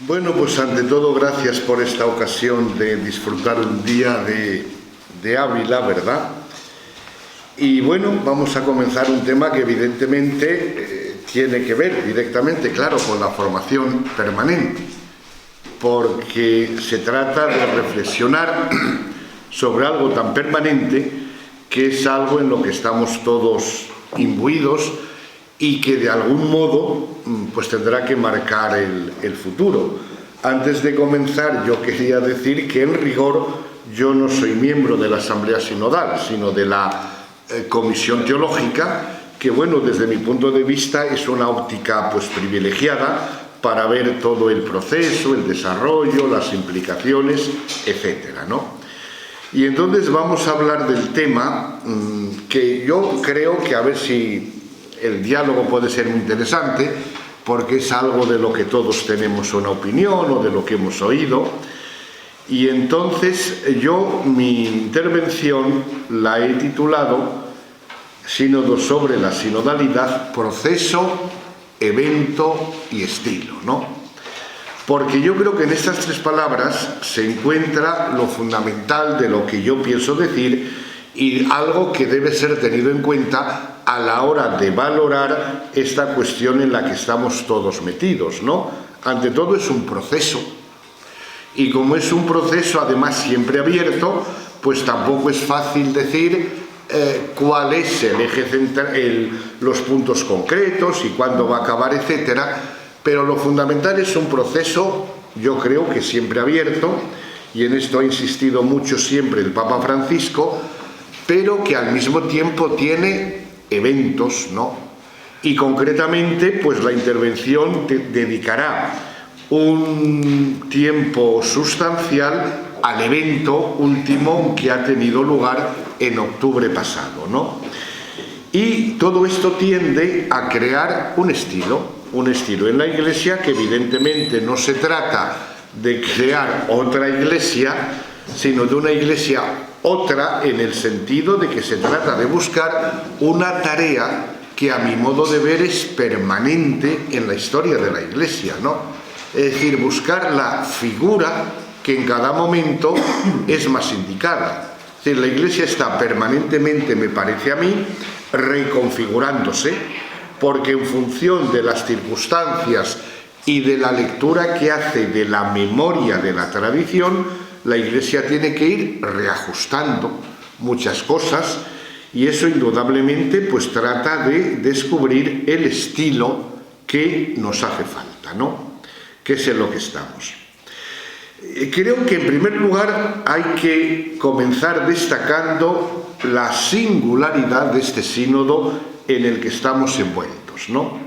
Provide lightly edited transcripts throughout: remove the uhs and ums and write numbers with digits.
Bueno, pues ante todo, gracias por esta ocasión de disfrutar un día de Ávila, ¿verdad? Y bueno, vamos a comenzar un tema que evidentemente tiene que ver directamente, claro, con la formación permanente, porque se trata de reflexionar sobre algo tan permanente que es algo en lo que estamos todos imbuidos y que de algún modo pues tendrá que marcar el futuro. Antes de comenzar, yo quería decir que en rigor yo no soy miembro de la Asamblea Sinodal, sino de la Comisión Teológica, que bueno, desde mi punto de vista es una óptica pues privilegiada para ver todo el proceso, el desarrollo, las implicaciones, etcétera, ¿no? Y entonces vamos a hablar del tema que yo creo que a ver si el diálogo puede ser muy interesante, porque es algo de lo que todos tenemos una opinión o de lo que hemos oído. Y entonces yo mi intervención la he titulado Sínodo sobre la sinodalidad, proceso, evento y estilo, ¿no? Porque yo creo que en estas tres palabras se encuentra lo fundamental de lo que yo pienso decir y algo que debe ser tenido en cuenta a la hora de valorar esta cuestión en la que estamos todos metidos, ¿no? Ante todo es un proceso, y como es un proceso además siempre abierto, pues tampoco es fácil decir cuál es el eje central, los puntos concretos y cuándo va a acabar, etcétera. Pero lo fundamental es un proceso, yo creo que siempre abierto, y en esto ha insistido mucho siempre el Papa Francisco, pero que al mismo tiempo tiene eventos, ¿no? Y concretamente, pues la intervención dedicará un tiempo sustancial al evento último que ha tenido lugar en octubre pasado, ¿no? Y todo esto tiende a crear un estilo en la Iglesia, que evidentemente no se trata de crear otra Iglesia, sino de una Iglesia otra en el sentido de que se trata de buscar una tarea que a mi modo de ver es permanente en la historia de la Iglesia, ¿no? Es decir, buscar la figura que en cada momento es más indicada. Es decir, la Iglesia está permanentemente, me parece a mí, reconfigurándose, porque en función de las circunstancias y de la lectura que hace de la memoria de la tradición, la Iglesia tiene que ir reajustando muchas cosas, y eso indudablemente pues trata de descubrir el estilo que nos hace falta, ¿no? Que es en lo que estamos. Creo que en primer lugar hay que comenzar destacando la singularidad de este sínodo en el que estamos envueltos, ¿no?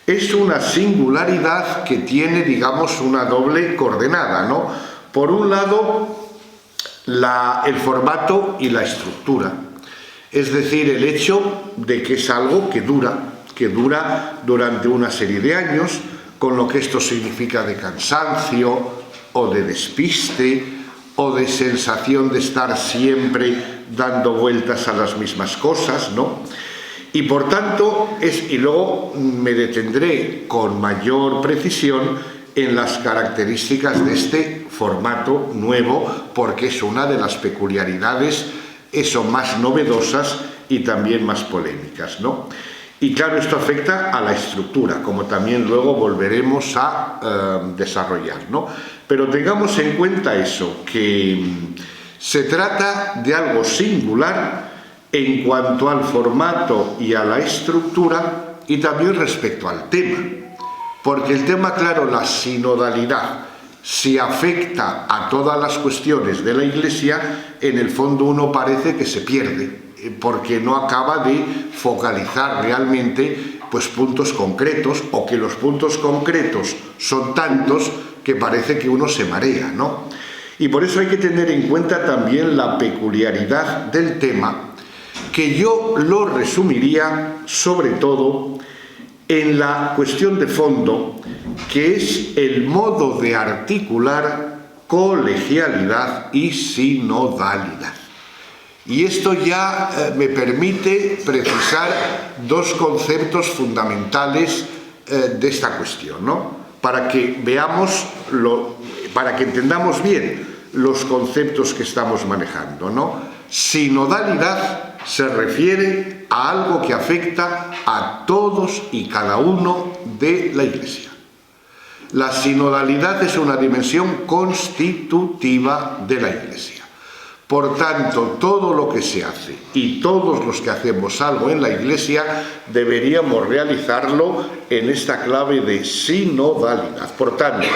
Es una singularidad que tiene, digamos, una doble coordenada, ¿no? Por un lado, el formato y la estructura, es decir, el hecho de que es algo que dura durante una serie de años, con lo que esto significa de cansancio o de despiste o de sensación de estar siempre dando vueltas a las mismas cosas, ¿no? Y por tanto, y luego me detendré con mayor precisión en las características de este formato nuevo, porque es una de las peculiaridades más novedosas y también más polémicas, ¿no? Y claro, esto afecta a la estructura, como también luego volveremos a desarrollar, ¿no? Pero tengamos en cuenta eso, que se trata de algo singular en cuanto al formato y a la estructura, y también respecto al tema, porque el tema, claro, la sinodalidad, si afecta a todas las cuestiones de la Iglesia, en el fondo uno parece que se pierde, porque no acaba de focalizar realmente pues puntos concretos, o que los puntos concretos son tantos que parece que uno se marea, ¿no? Y por eso hay que tener en cuenta también la peculiaridad del tema, que yo lo resumiría sobre todo en la cuestión de fondo, que es el modo de articular colegialidad y sinodalidad. Y esto ya me permite precisar dos conceptos fundamentales de esta cuestión, ¿no? para que veamos, para que entendamos bien los conceptos que estamos manejando, ¿no? Sinodalidad se refiere a algo que afecta a todos y cada uno de la Iglesia. La sinodalidad es una dimensión constitutiva de la Iglesia. Por tanto, todo lo que se hace y todos los que hacemos algo en la Iglesia deberíamos realizarlo en esta clave de sinodalidad. Por tanto,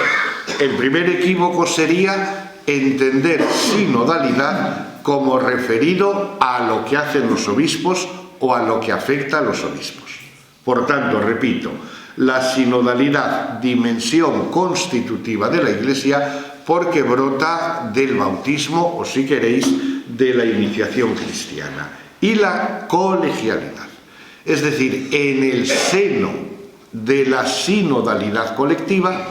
el primer equívoco sería entender sinodalidad como referido a lo que hacen los obispos o a lo que afecta a los obispos. Por tanto, repito, la sinodalidad, dimensión constitutiva de la Iglesia, porque brota del bautismo, o si queréis, de la iniciación cristiana. Y la colegialidad, es decir, en el seno de la sinodalidad colectiva,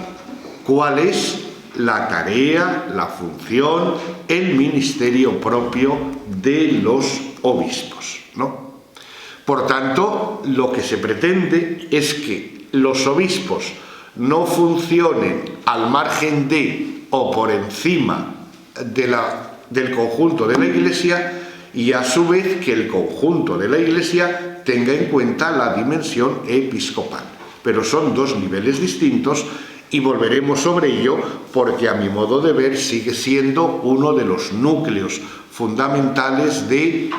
¿cuál es la tarea, la función, el ministerio propio de los obispos, ¿no? Por tanto, lo que se pretende es que los obispos no funcionen al margen de o por encima del conjunto de la Iglesia, y a su vez que el conjunto de la Iglesia tenga en cuenta la dimensión episcopal. Pero son dos niveles distintos y volveremos sobre ello porque a mi modo de ver sigue siendo uno de los núcleos fundamentales de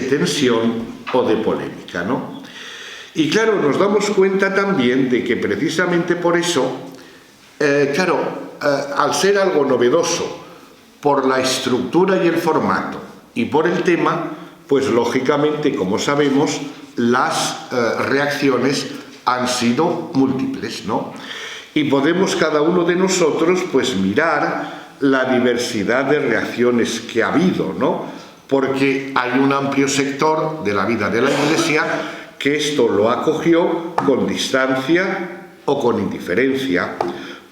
tensión o de polémica, ¿no? Y claro, nos damos cuenta también de que precisamente por eso, al ser algo novedoso por la estructura y el formato y por el tema, pues lógicamente, como sabemos, las reacciones han sido múltiples, ¿no? Y podemos cada uno de nosotros pues mirar la diversidad de reacciones que ha habido, ¿no? Porque hay un amplio sector de la vida de la Iglesia que esto lo acogió con distancia o con indiferencia,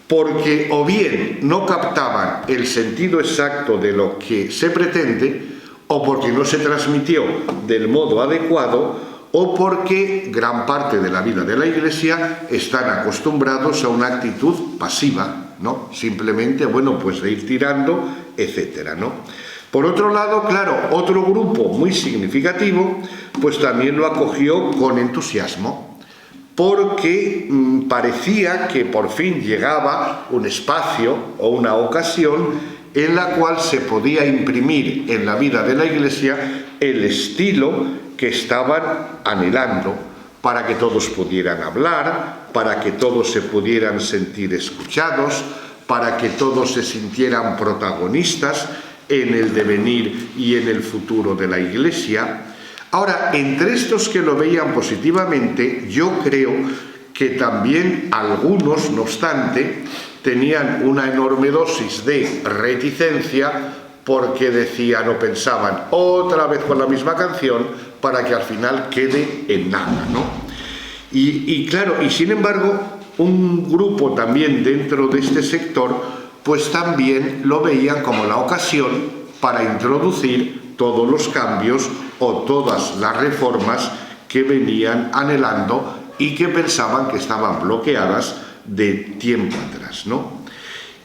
porque o bien no captaban el sentido exacto de lo que se pretende, o porque no se transmitió del modo adecuado, o porque gran parte de la vida de la Iglesia están acostumbrados a una actitud pasiva, ¿no? Simplemente, bueno, pues de ir tirando, etcétera, ¿no? Por otro lado, claro, otro grupo muy significativo, pues también lo acogió con entusiasmo, porque parecía que por fin llegaba un espacio o una ocasión en la cual se podía imprimir en la vida de la Iglesia el estilo que estaban anhelando, para que todos pudieran hablar, para que todos se pudieran sentir escuchados, para que todos se sintieran protagonistas en el devenir y en el futuro de la Iglesia. Ahora, entre estos que lo veían positivamente, yo creo que también algunos, no obstante, tenían una enorme dosis de reticencia, porque decían o pensaban otra vez con la misma canción para que al final quede en nada, ¿no? Y claro, y sin embargo, un grupo también dentro de este sector, pues también lo veían como la ocasión para introducir todos los cambios o todas las reformas que venían anhelando y que pensaban que estaban bloqueadas de tiempo atrás, ¿no?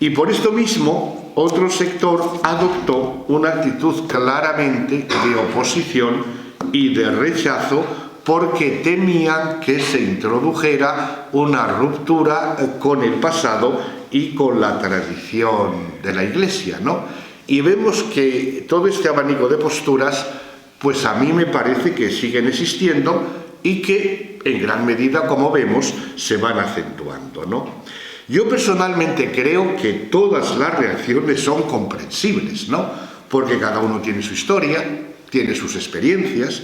Y por esto mismo, otro sector adoptó una actitud claramente de oposición y de rechazo, porque temían que se introdujera una ruptura con el pasado y con la tradición de la Iglesia, ¿no? Y vemos que todo este abanico de posturas, pues a mí me parece que siguen existiendo y que en gran medida, como vemos, se van acentuando, ¿no? Yo personalmente creo que todas las reacciones son comprensibles, ¿no? Porque cada uno tiene su historia, tiene sus experiencias,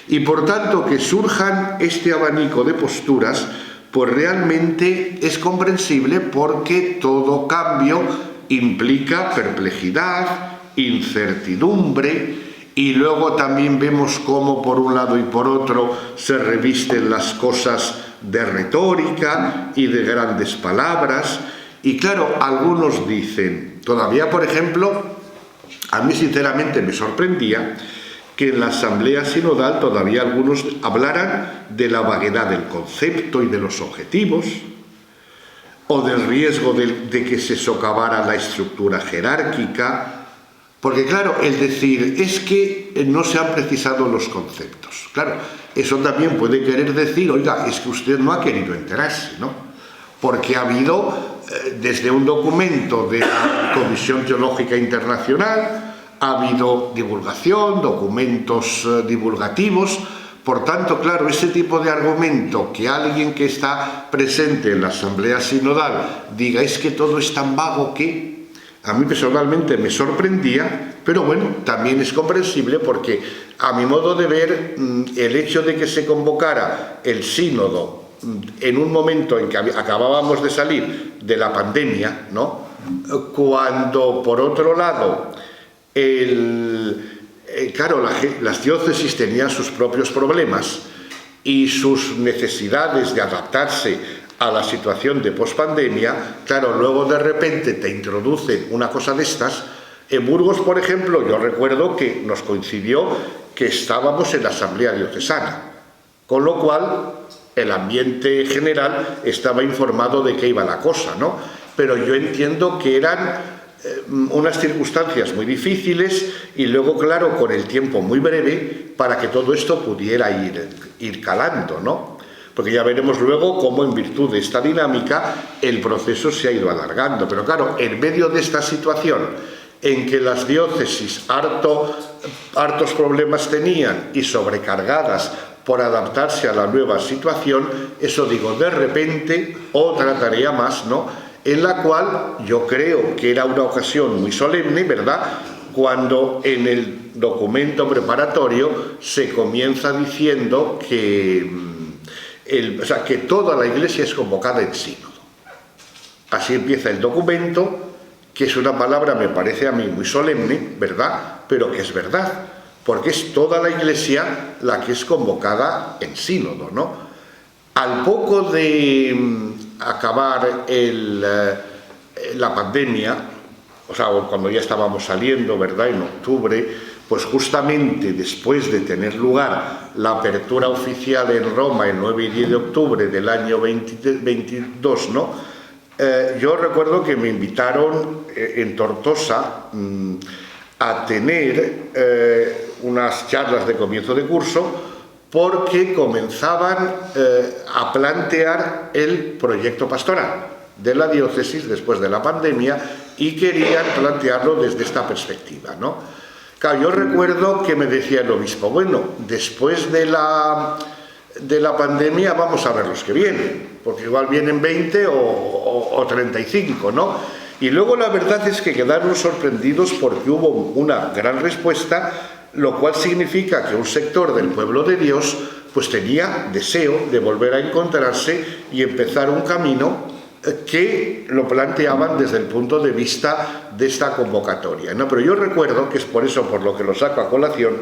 y por tanto que surjan este abanico de posturas, pues realmente es comprensible, porque todo cambio implica perplejidad, incertidumbre, y luego también vemos cómo por un lado y por otro se revisten las cosas de retórica y de grandes palabras. Y claro, algunos dicen, todavía por ejemplo, a mí sinceramente me sorprendía que en la asamblea sinodal todavía algunos hablaran de la vaguedad del concepto y de los objetivos. o del riesgo de que se socavara la estructura jerárquica, porque claro, el decir es que no se han precisado los conceptos. Claro, eso también puede querer decir, oiga, es que usted no ha querido enterarse, ¿no? Porque ha habido, desde un documento de la Comisión Geológica Internacional, ha habido divulgación, documentos divulgativos. Por tanto, claro, ese tipo de argumento que alguien que está presente en la Asamblea Sinodal diga es que todo es tan vago que a mí personalmente me sorprendía, pero bueno, también es comprensible porque a mi modo de ver el hecho de que se convocara el sínodo en un momento en que acabábamos de salir de la pandemia, ¿no? Cuando por otro lado claro, las diócesis tenían sus propios problemas y sus necesidades de adaptarse a la situación de pospandemia. Claro, luego de repente te introducen una cosa de estas. En Burgos, por ejemplo, yo recuerdo que nos coincidió que estábamos en la Asamblea Diocesana, con lo cual el ambiente general estaba informado de qué iba la cosa, ¿no? Pero yo entiendo que eran unas circunstancias muy difíciles y luego, claro, con el tiempo muy breve para que todo esto pudiera ir calando, ¿no? Porque ya veremos luego cómo en virtud de esta dinámica el proceso se ha ido alargando. Pero claro, en medio de esta situación en que las diócesis hartos problemas tenían y sobrecargadas por adaptarse a la nueva situación, eso digo, de repente, otra tarea más, ¿no?, en la cual yo creo que era una ocasión muy solemne, ¿verdad?, cuando en el documento preparatorio se comienza diciendo que que toda la Iglesia es convocada en sínodo. Así empieza el documento, que es una palabra, me parece a mí, muy solemne, ¿verdad?, pero que es verdad, porque es toda la Iglesia la que es convocada en sínodo, ¿no? Al poco de acabar la pandemia, o sea, cuando ya estábamos saliendo, ¿verdad?, en octubre, pues justamente después de tener lugar la apertura oficial en Roma el 9 y 10 de octubre del año 22, ¿no?, yo recuerdo que me invitaron en Tortosa a tener unas charlas de comienzo de curso porque comenzaban a plantear el proyecto pastoral de la diócesis después de la pandemia y querían plantearlo desde esta perspectiva, ¿no? Claro, yo recuerdo que me decía el obispo, bueno, después de la pandemia vamos a ver los que vienen, porque igual vienen 20 o 35, ¿no? Y luego la verdad es que quedaron sorprendidos porque hubo una gran respuesta, lo cual significa que un sector del pueblo de Dios pues tenía deseo de volver a encontrarse y empezar un camino que lo planteaban desde el punto de vista de esta convocatoria, ¿no? Pero yo recuerdo, que es por eso por lo que lo saco a colación,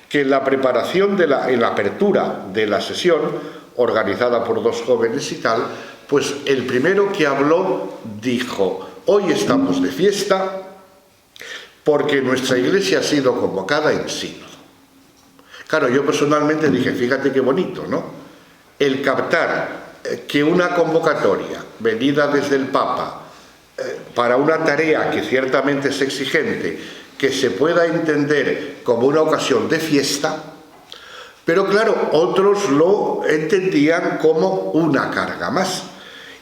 que en la preparación en la apertura de la sesión, organizada por dos jóvenes y tal, pues el primero que habló dijo: hoy estamos de fiesta porque nuestra Iglesia ha sido convocada en sínodo. Claro, yo personalmente dije, fíjate qué bonito, ¿no? El captar que una convocatoria venida desde el Papa para una tarea que ciertamente es exigente, que se pueda entender como una ocasión de fiesta, pero claro, otros lo entendían como una carga más.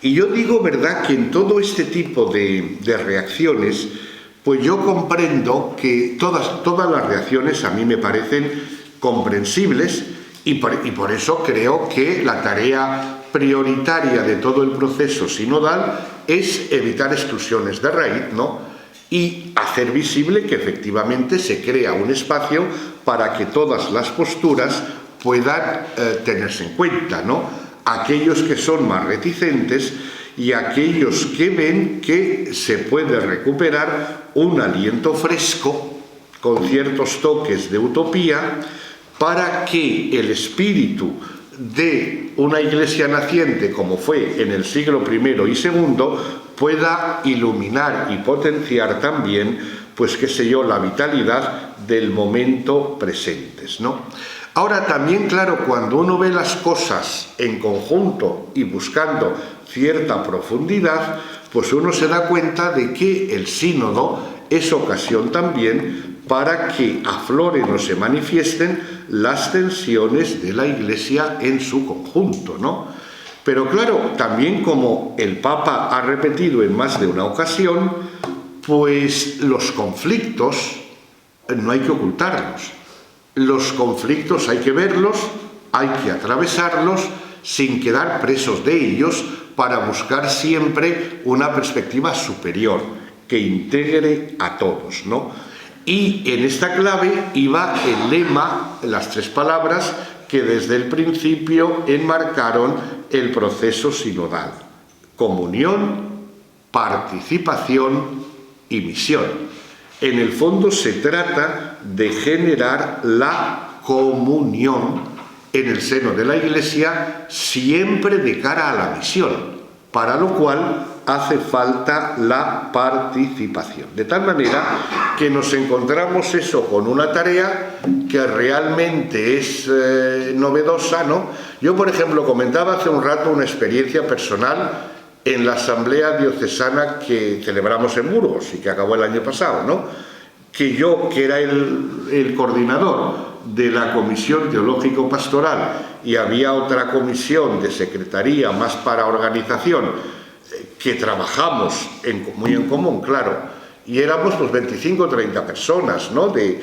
Y yo digo, ¿verdad?, que en todo este tipo de reacciones, pues yo comprendo que todas las reacciones a mí me parecen comprensibles y por eso creo que la tarea prioritaria de todo el proceso sinodal es evitar exclusiones de raíz, ¿no?, y hacer visible que efectivamente se crea un espacio para que todas las posturas puedan tenerse en cuenta, ¿no?, aquellos que son más reticentes y aquellos que ven que se puede recuperar un aliento fresco con ciertos toques de utopía para que el espíritu de una Iglesia naciente como fue en el siglo I y II pueda iluminar y potenciar también, pues qué sé yo, la vitalidad del momento presentes, ¿no? Ahora también, claro, cuando uno ve las cosas en conjunto y buscando cierta profundidad, pues uno se da cuenta de que el sínodo es ocasión también para que afloren o se manifiesten las tensiones de la Iglesia en su conjunto, ¿no? Pero claro, también como el Papa ha repetido en más de una ocasión, pues los conflictos no hay que ocultarlos. Los conflictos hay que verlos, hay que atravesarlos sin quedar presos de ellos para buscar siempre una perspectiva superior que integre a todos, ¿no? Y en esta clave iba el lema, las tres palabras que desde el principio enmarcaron el proceso sinodal: comunión, participación y misión. En el fondo se trata de generar la comunión en el seno de la Iglesia, siempre de cara a la misión, para lo cual hace falta la participación. De tal manera que nos encontramos eso con una tarea que realmente es novedosa, ¿no? Yo, por ejemplo, comentaba hace un rato una experiencia personal en la asamblea diocesana que celebramos en Burgos y que acabó el año pasado, ¿no? Que yo, que era el coordinador de la comisión teológico-pastoral, y había otra comisión de secretaría más para organización, que trabajamos muy en común, claro, y éramos pues 25 o 30 personas, ¿no? de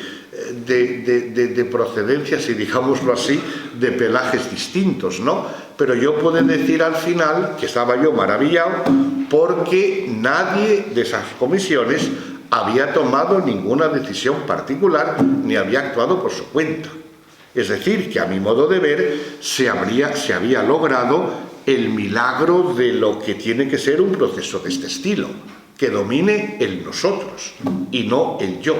procedencias y, digámoslo así, de pelajes distintos, ¿no? Pero yo puedo decir al final que estaba yo maravillado porque nadie de esas comisiones había tomado ninguna decisión particular ni había actuado por su cuenta. Es decir, que a mi modo de ver se había logrado el milagro de lo que tiene que ser un proceso de este estilo, que domine el nosotros y no el yo.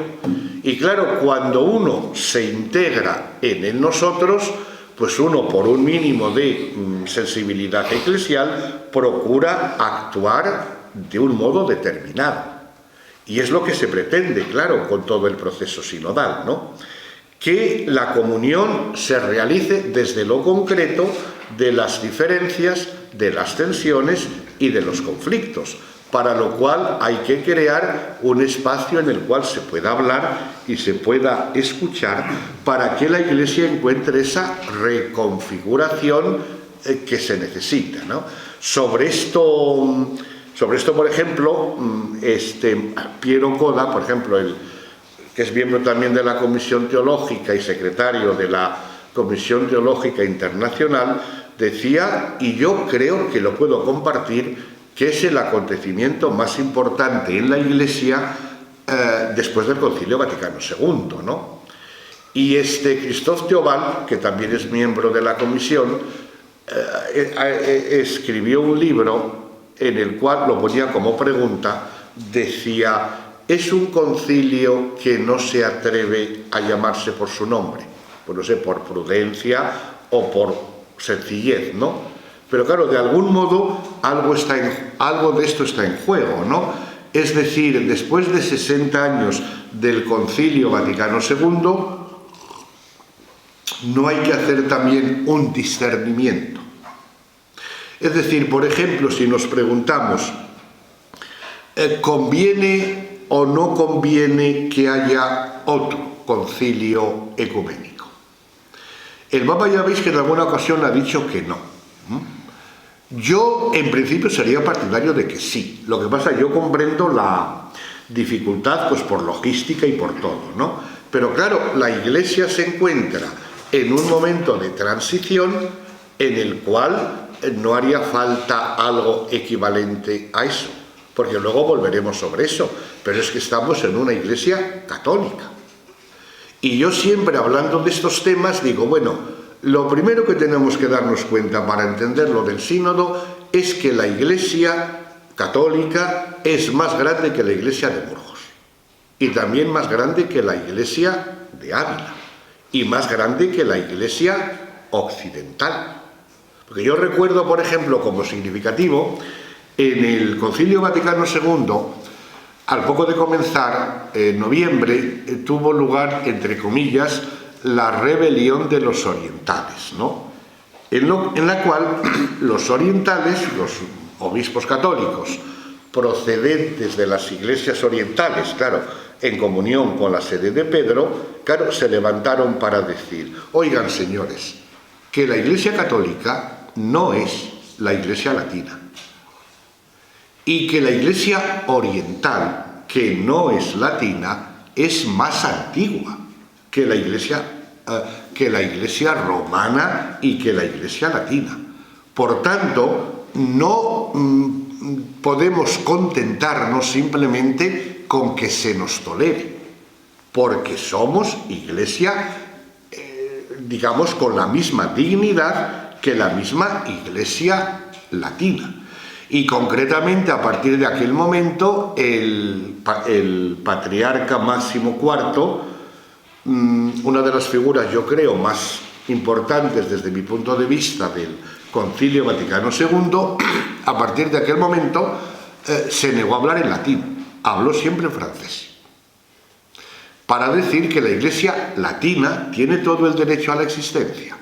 Y claro, cuando uno se integra en el nosotros, pues uno, por un mínimo de sensibilidad eclesial, procura actuar de un modo determinado. Y es lo que se pretende, claro, con todo el proceso sinodal, ¿no? Que la comunión se realice desde lo concreto de las diferencias, de las tensiones y de los conflictos, para lo cual hay que crear un espacio en el cual se pueda hablar y se pueda escuchar para que la Iglesia encuentre esa reconfiguración que se necesita, ¿no? Sobre esto, por ejemplo, Piero Coda, por ejemplo, que es miembro también de la Comisión Teológica y secretario de la Comisión Teológica Internacional, decía, y yo creo que lo puedo compartir, que es el acontecimiento más importante en la Iglesia después del Concilio Vaticano II, ¿no? Y Christophe Theobald, que también es miembro de la comisión, escribió un libro en el cual lo ponía como pregunta, decía: ¿es un concilio que no se atreve a llamarse por su nombre? Pues no sé, por prudencia o por sencillez, ¿no? Pero claro, de algún modo algo de esto está en juego, ¿no? Es decir, después de 60 años del Concilio Vaticano II, no hay que hacer también un discernimiento. Es decir, por ejemplo, si nos preguntamos, ¿conviene o no conviene que haya otro concilio ecuménico? El Papa, ya veis que en alguna ocasión ha dicho que no. Yo, en principio, sería partidario de que sí. Lo que pasa, yo comprendo la dificultad, pues por logística y por todo, ¿no? Pero claro, la Iglesia se encuentra en un momento de transición en el cual no haría falta algo equivalente a eso, porque luego volveremos sobre eso, pero es que estamos en una Iglesia católica. Y yo siempre, hablando de estos temas, digo, bueno, lo primero que tenemos que darnos cuenta para entender lo del sínodo es que la Iglesia católica es más grande que la Iglesia de Burgos, y también más grande que la Iglesia de Ávila, y más grande que la Iglesia occidental. Porque yo recuerdo, por ejemplo, como significativo, en el Concilio Vaticano II, al poco de comenzar, en noviembre, tuvo lugar, entre comillas, la rebelión de los orientales, ¿no? En la cual los orientales, los obispos católicos procedentes de las iglesias orientales, claro, en comunión con la sede de Pedro, claro, se levantaron para decir: oigan, señores, que la Iglesia católica no es la Iglesia latina, y que la Iglesia oriental, que no es latina, es más antigua que la Iglesia romana y que la Iglesia latina. Por tanto, no podemos contentarnos simplemente con que se nos tolere, porque somos Iglesia, digamos, con la misma dignidad que la misma Iglesia latina. Y concretamente, a partir de aquel momento, el patriarca Máximo IV, una de las figuras, yo creo, más importantes desde mi punto de vista del Concilio Vaticano II, a partir de aquel momento se negó a hablar en latín, habló siempre en francés, para decir que la Iglesia latina tiene todo el derecho a la existencia,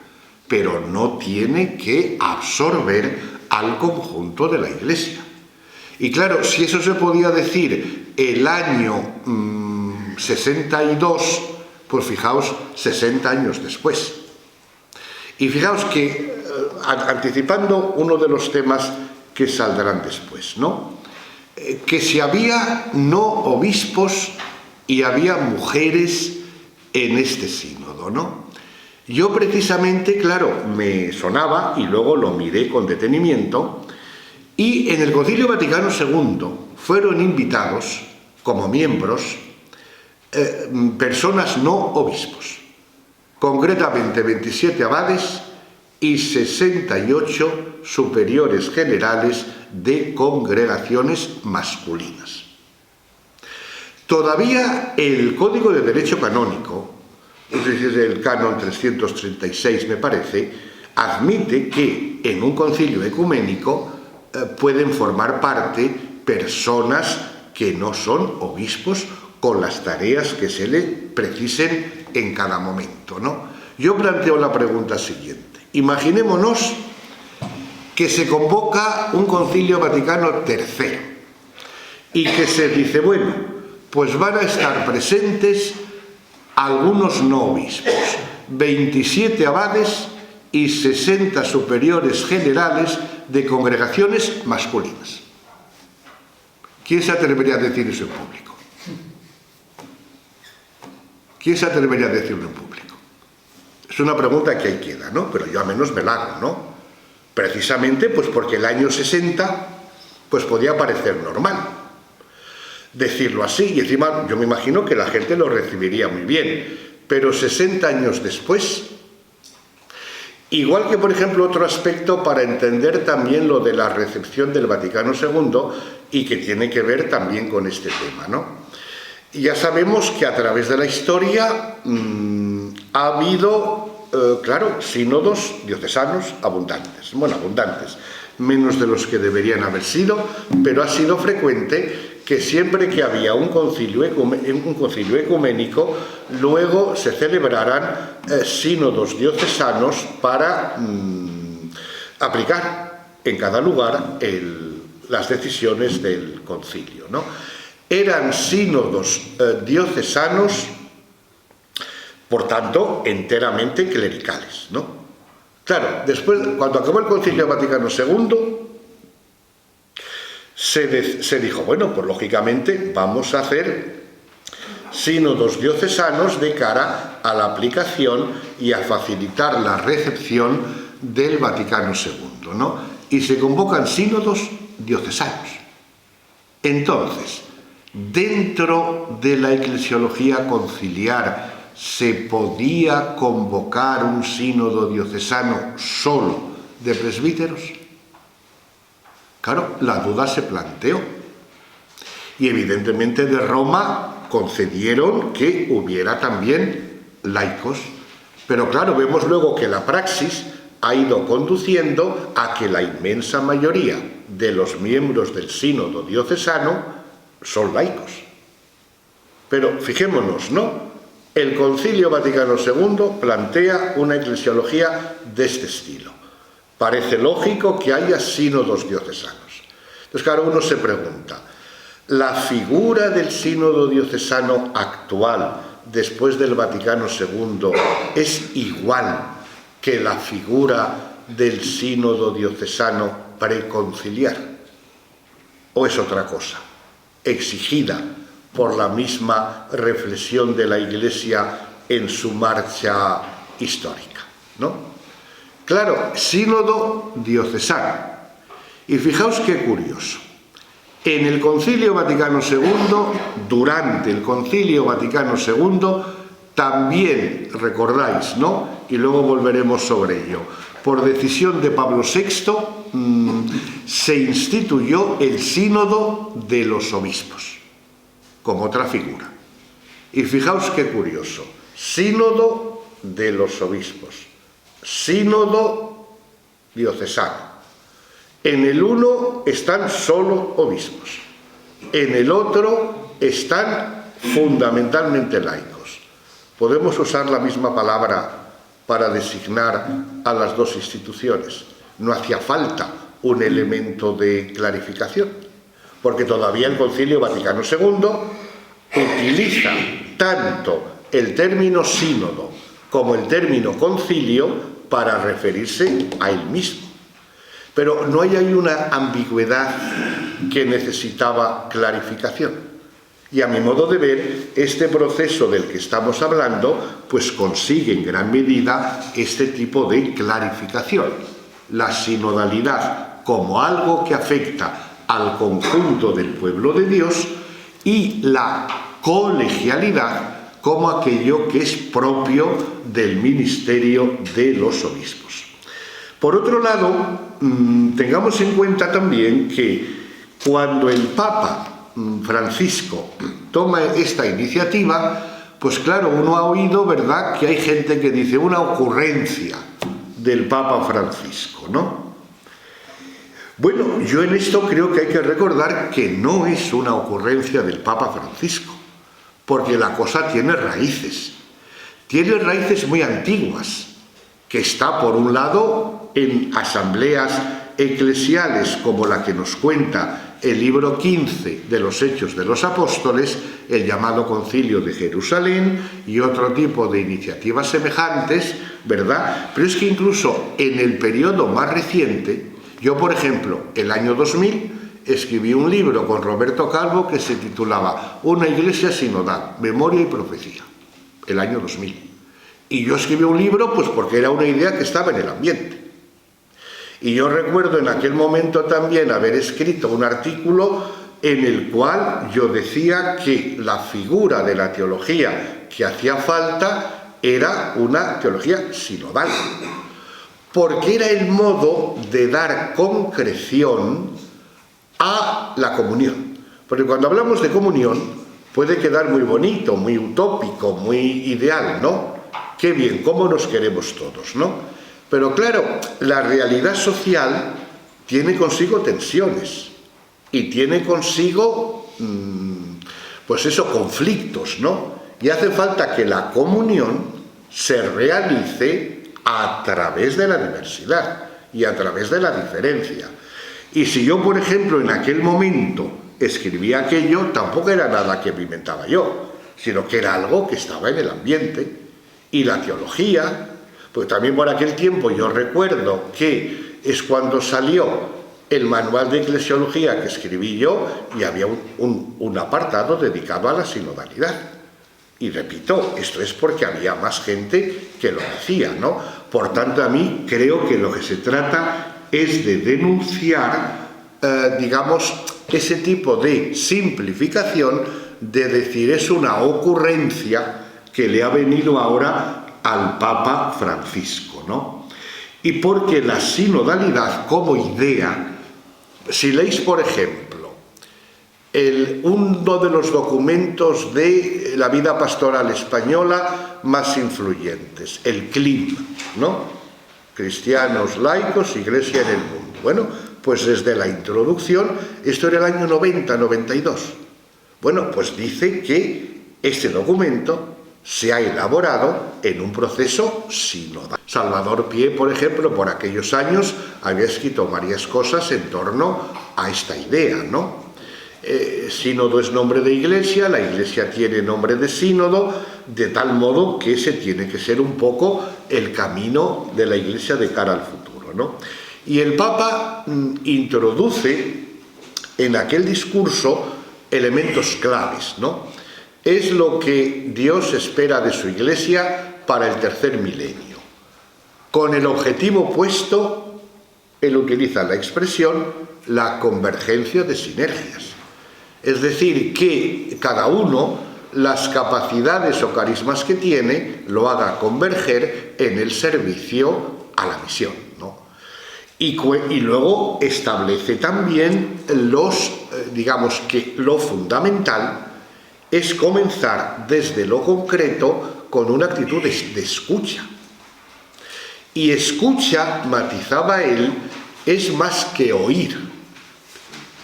pero no tiene que absorber al conjunto de la Iglesia. Y claro, si eso se podía decir el año 62, pues fijaos, 60 años después. Y fijaos que, anticipando uno de los temas que saldrán después, ¿no? Que si había no obispos y había mujeres en este sínodo, ¿no? Yo precisamente, claro, me sonaba, y luego lo miré con detenimiento, y en el Concilio Vaticano II fueron invitados como miembros personas no obispos, concretamente 27 abades y 68 superiores generales de congregaciones masculinas. Todavía el Código de Derecho Canónico, es decir, el Canon 336 me parece, admite que en un concilio ecuménico pueden formar parte personas que no son obispos con las tareas que se le precisen en cada momento, ¿no? Yo planteo la pregunta siguiente. Imaginémonos que se convoca un Concilio Vaticano III y que se dice, bueno, pues van a estar presentes algunos no obispos, 27 abades y 60 superiores generales de congregaciones masculinas. ¿Quién se atrevería a decir eso en público? ¿Quién se atrevería a decirlo en público? Es una pregunta que ahí queda, ¿no? Pero yo al menos me la hago, ¿no? Precisamente pues porque el año 60 pues podía parecer normal decirlo así, y encima yo me imagino que la gente lo recibiría muy bien, pero 60 años después, igual que por ejemplo otro aspecto para entender también lo de la recepción del Vaticano II y que tiene que ver también con este tema, ¿no? Ya sabemos que a través de la historia ha habido, claro, sínodos diocesanos abundantes, bueno, abundantes, menos de los que deberían haber sido, pero ha sido frecuente que siempre que había un concilio ecuménico, luego se celebraran sínodos diocesanos para aplicar en cada lugar las decisiones del concilio, ¿no? Eran sínodos diocesanos, por tanto, enteramente clericales, ¿no? Claro, después, cuando acabó el Concilio Vaticano II, se dijo, bueno, pues lógicamente vamos a hacer sínodos diocesanos de cara a la aplicación y a facilitar la recepción del Vaticano II, ¿no? Y se convocan sínodos diocesanos. Entonces, dentro de la eclesiología conciliar, ¿se podía convocar un sínodo diocesano solo de presbíteros? Claro, la duda se planteó. Y evidentemente de Roma concedieron que hubiera también laicos. Pero claro, vemos luego que la praxis ha ido conduciendo a que la inmensa mayoría de los miembros del sínodo diocesano son laicos. Pero fijémonos, ¿no? El Concilio Vaticano II plantea una eclesiología de este estilo. Parece lógico que haya sínodos diocesanos. Entonces, claro, uno se pregunta, ¿la figura del sínodo diocesano actual, después del Vaticano II, es igual que la figura del sínodo diocesano preconciliar? ¿O es otra cosa, exigida por la misma reflexión de la Iglesia en su marcha histórica, ¿no? Claro, sínodo diocesano. Y fijaos qué curioso. En el Concilio Vaticano II, durante el Concilio Vaticano II, también recordáis, ¿no? Y luego volveremos sobre ello. Por decisión de Pablo VI, se instituyó el sínodo de los obispos, como otra figura. Y fijaos qué curioso. Sínodo de los obispos. Sínodo diocesano. En el uno están solo obispos, en el otro están fundamentalmente laicos. Podemos usar la misma palabra para designar a las dos instituciones. No hacía falta un elemento de clarificación, porque todavía el Concilio Vaticano II utiliza tanto el término sínodo como el término concilio para referirse a él mismo. Pero no hay ahí una ambigüedad que necesitaba clarificación. Y a mi modo de ver, este proceso del que estamos hablando, pues consigue en gran medida este tipo de clarificación. La sinodalidad como algo que afecta al conjunto del pueblo de Dios y la colegialidad como aquello que es propio del ministerio de los obispos. Por otro lado, tengamos en cuenta también que cuando el Papa Francisco toma esta iniciativa, pues claro, uno ha oído, ¿verdad?, que hay gente que dice una ocurrencia del Papa Francisco, ¿no? Bueno, yo en esto creo que hay que recordar que no es una ocurrencia del Papa Francisco, porque la cosa tiene raíces muy antiguas, que está por un lado en asambleas eclesiales como la que nos cuenta el libro 15 de los Hechos de los Apóstoles, el llamado Concilio de Jerusalén y otro tipo de iniciativas semejantes, ¿verdad? Pero es que incluso en el periodo más reciente, yo por ejemplo, el año 2000, escribí un libro con Roberto Calvo que se titulaba Una iglesia sinodal, memoria y profecía, el año 2000. Y yo escribí un libro pues porque era una idea que estaba en el ambiente. Y yo recuerdo en aquel momento también haber escrito un artículo en el cual yo decía que la figura de la teología que hacía falta era una teología sinodal, porque era el modo de dar concreción a la comunión. Porque cuando hablamos de comunión puede quedar muy bonito, muy utópico, muy ideal, ¿no? Qué bien, cómo nos queremos todos, ¿no? Pero claro, la realidad social tiene consigo tensiones y tiene consigo, pues eso, conflictos, ¿no? Y hace falta que la comunión se realice a través de la diversidad y a través de la diferencia. Y si yo, por ejemplo, en aquel momento escribía aquello, tampoco era nada que me inventaba yo, sino que era algo que estaba en el ambiente. Y la teología, pues también por aquel tiempo yo recuerdo que es cuando salió el manual de eclesiología que escribí yo y había un apartado dedicado a la sinodalidad. Y repito, esto es porque había más gente que lo decía, ¿no? Por tanto, a mí creo que lo que se trata es de denunciar, digamos, ese tipo de simplificación de decir es una ocurrencia que le ha venido ahora al Papa Francisco, ¿no? Y porque la sinodalidad como idea, si leéis, por ejemplo, uno de los documentos de la vida pastoral española más influyentes, el CLIM, ¿no? Cristianos, laicos, Iglesia en el mundo. Bueno, pues desde la introducción, esto era el año 90-92. Bueno, pues dice que este documento se ha elaborado en un proceso sinodal. Salvador Pie, por ejemplo, por aquellos años había escrito varias cosas en torno a esta idea, ¿no? Sínodo es nombre de iglesia, la iglesia tiene nombre de sínodo, de tal modo que ese tiene que ser un poco el camino de la iglesia de cara al futuro, ¿no? Y el Papa introduce en aquel discurso elementos claves, ¿no? Es lo que Dios espera de su iglesia para el tercer milenio. Con el objetivo puesto, él utiliza la expresión, la convergencia de sinergias. Es decir, que cada uno, las capacidades o carismas que tiene, lo haga converger en el servicio a la misión, ¿no? Y luego establece también digamos que lo fundamental es comenzar desde lo concreto con una actitud de escucha. Y escucha, matizaba él, es más que oír,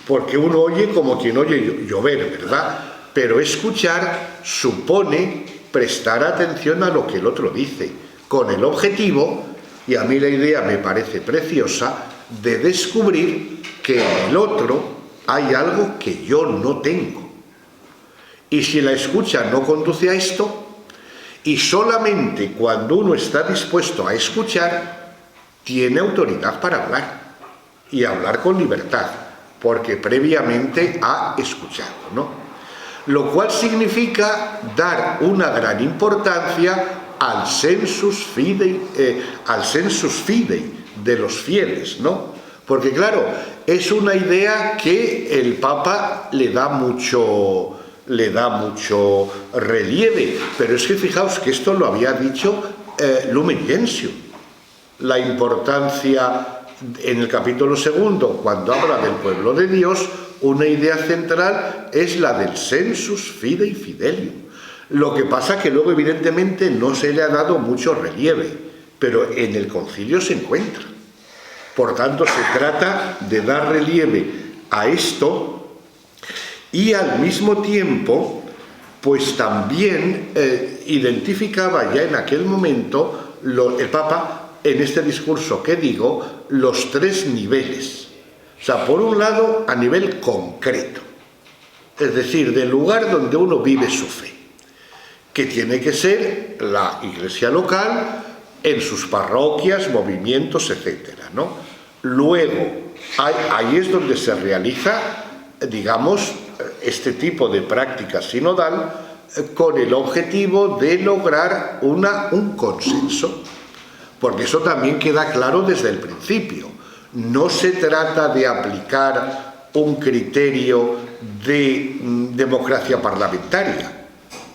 porque uno oye como quien oye llover, ¿verdad? Pero escuchar supone prestar atención a lo que el otro dice, con el objetivo, y a mí la idea me parece preciosa, de descubrir que en el otro hay algo que yo no tengo. Y si la escucha no conduce a esto, y solamente cuando uno está dispuesto a escuchar, tiene autoridad para hablar, y hablar con libertad, porque previamente ha escuchado, ¿no? Lo cual significa dar una gran importancia al sensus fidei de los fieles, ¿no? Porque claro, es una idea que el Papa le da mucho relieve, pero es que fijaos que esto lo había dicho Lumen Gentium. La importancia en el capítulo 2, cuando habla del pueblo de Dios, una idea central es la del sensus fidei fidelium. Lo que pasa que luego evidentemente no se le ha dado mucho relieve, pero en el concilio se encuentra. Por tanto, se trata de dar relieve a esto y al mismo tiempo, pues también identificaba ya en aquel momento el Papa, en este discurso que digo, los tres niveles. O sea, por un lado, a nivel concreto, es decir, del lugar donde uno vive su fe, que tiene que ser la iglesia local, en sus parroquias, movimientos, etcétera, ¿no? Luego, ahí es donde se realiza, digamos, este tipo de práctica sinodal con el objetivo de lograr un consenso, porque eso también queda claro desde el principio. No se trata de aplicar un criterio de democracia parlamentaria,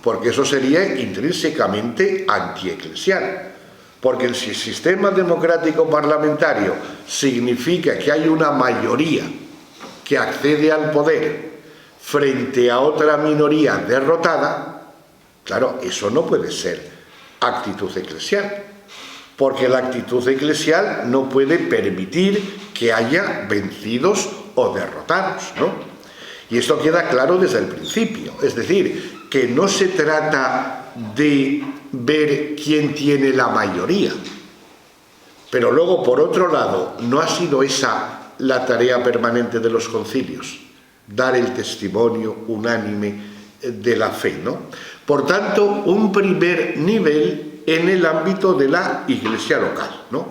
porque eso sería intrínsecamente antieclesial. Porque el sistema democrático parlamentario significa que hay una mayoría que accede al poder frente a otra minoría derrotada. Claro, eso no puede ser actitud eclesial, porque la actitud eclesial no puede permitir que haya vencidos o derrotados, ¿no? Y esto queda claro desde el principio, es decir, que no se trata de ver quién tiene la mayoría, pero luego, por otro lado, no ha sido esa la tarea permanente de los concilios, dar el testimonio unánime de la fe, ¿no? Por tanto, un primer nivel en el ámbito de la iglesia local, ¿no?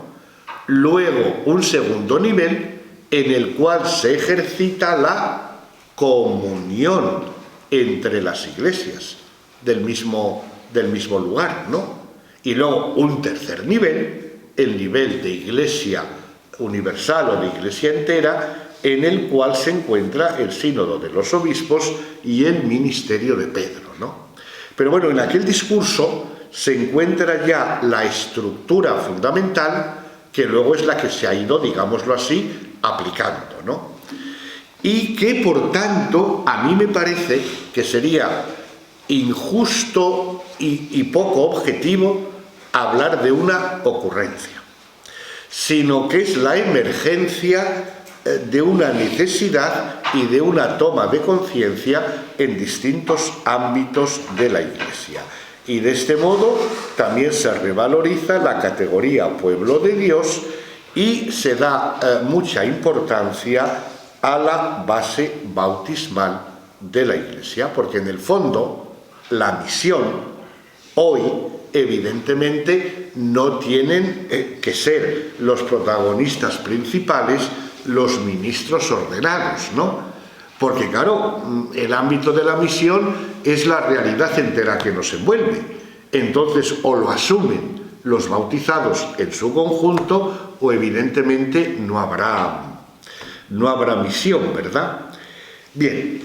Luego, un segundo nivel en el cual se ejercita la comunión entre las iglesias del mismo lugar, ¿no? Y luego un tercer nivel, el nivel de iglesia universal o de iglesia entera, en el cual se encuentra el sínodo de los obispos y el ministerio de Pedro, ¿no? Pero bueno, en aquel discurso se encuentra ya la estructura fundamental, que luego es la que se ha ido, digámoslo así, aplicando, ¿no? Y que, por tanto, a mí me parece que sería injusto y poco objetivo hablar de una ocurrencia, sino que es la emergencia de una necesidad y de una toma de conciencia en distintos ámbitos de la Iglesia. Y de este modo también se revaloriza la categoría pueblo de Dios y se da mucha importancia a la base bautismal de la Iglesia, porque en el fondo la misión hoy evidentemente no tienen que ser los protagonistas principales los ministros ordenados, ¿no? Porque claro, el ámbito de la misión es la realidad entera que nos envuelve. Entonces, o lo asumen los bautizados en su conjunto, o evidentemente no habrá misión, ¿verdad? Bien,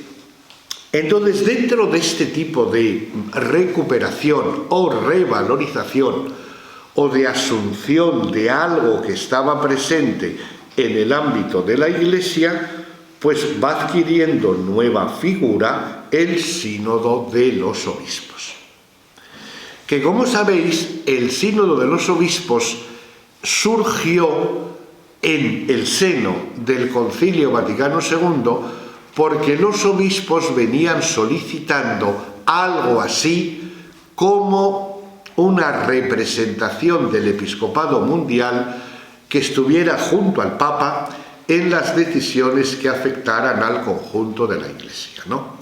entonces dentro de este tipo de recuperación o revalorización o de asunción de algo que estaba presente en el ámbito de la Iglesia, pues va adquiriendo nueva figura el sínodo de los obispos. Que como sabéis, el sínodo de los obispos surgió en el seno del Concilio Vaticano II porque los obispos venían solicitando algo así como una representación del episcopado mundial que estuviera junto al Papa en las decisiones que afectaran al conjunto de la Iglesia, ¿no?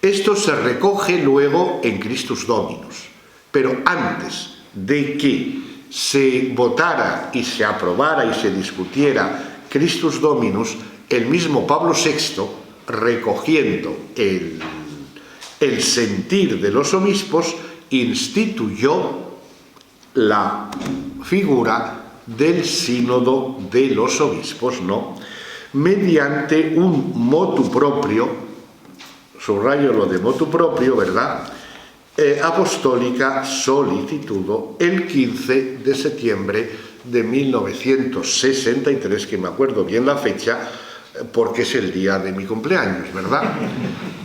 Esto se recoge luego en Christus Dominus, pero antes de que se votara y se aprobara y se discutiera Christus Dominus, el mismo Pablo VI, recogiendo el sentir de los obispos, instituyó la figura del sínodo de los obispos, ¿no? Mediante un motu proprio, subrayo lo de motu propio, ¿verdad? Apostólica solicitudo el 15 de septiembre de 1963, que me acuerdo bien la fecha, porque es el día de mi cumpleaños, ¿verdad?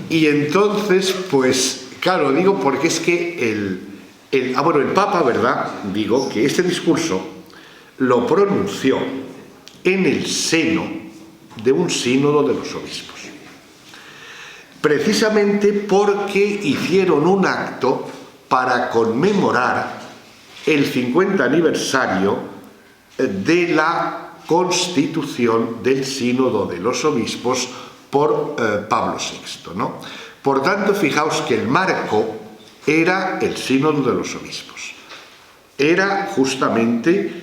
Y entonces, pues, claro, digo porque es que el Papa, ¿verdad? Digo que este discurso lo pronunció en el seno de un sínodo de los obispos. Precisamente porque hicieron un acto para conmemorar el 50 aniversario de la constitución del sínodo de los obispos por Pablo VI, ¿no? Por tanto, fijaos que el marco era el sínodo de los obispos. Era justamente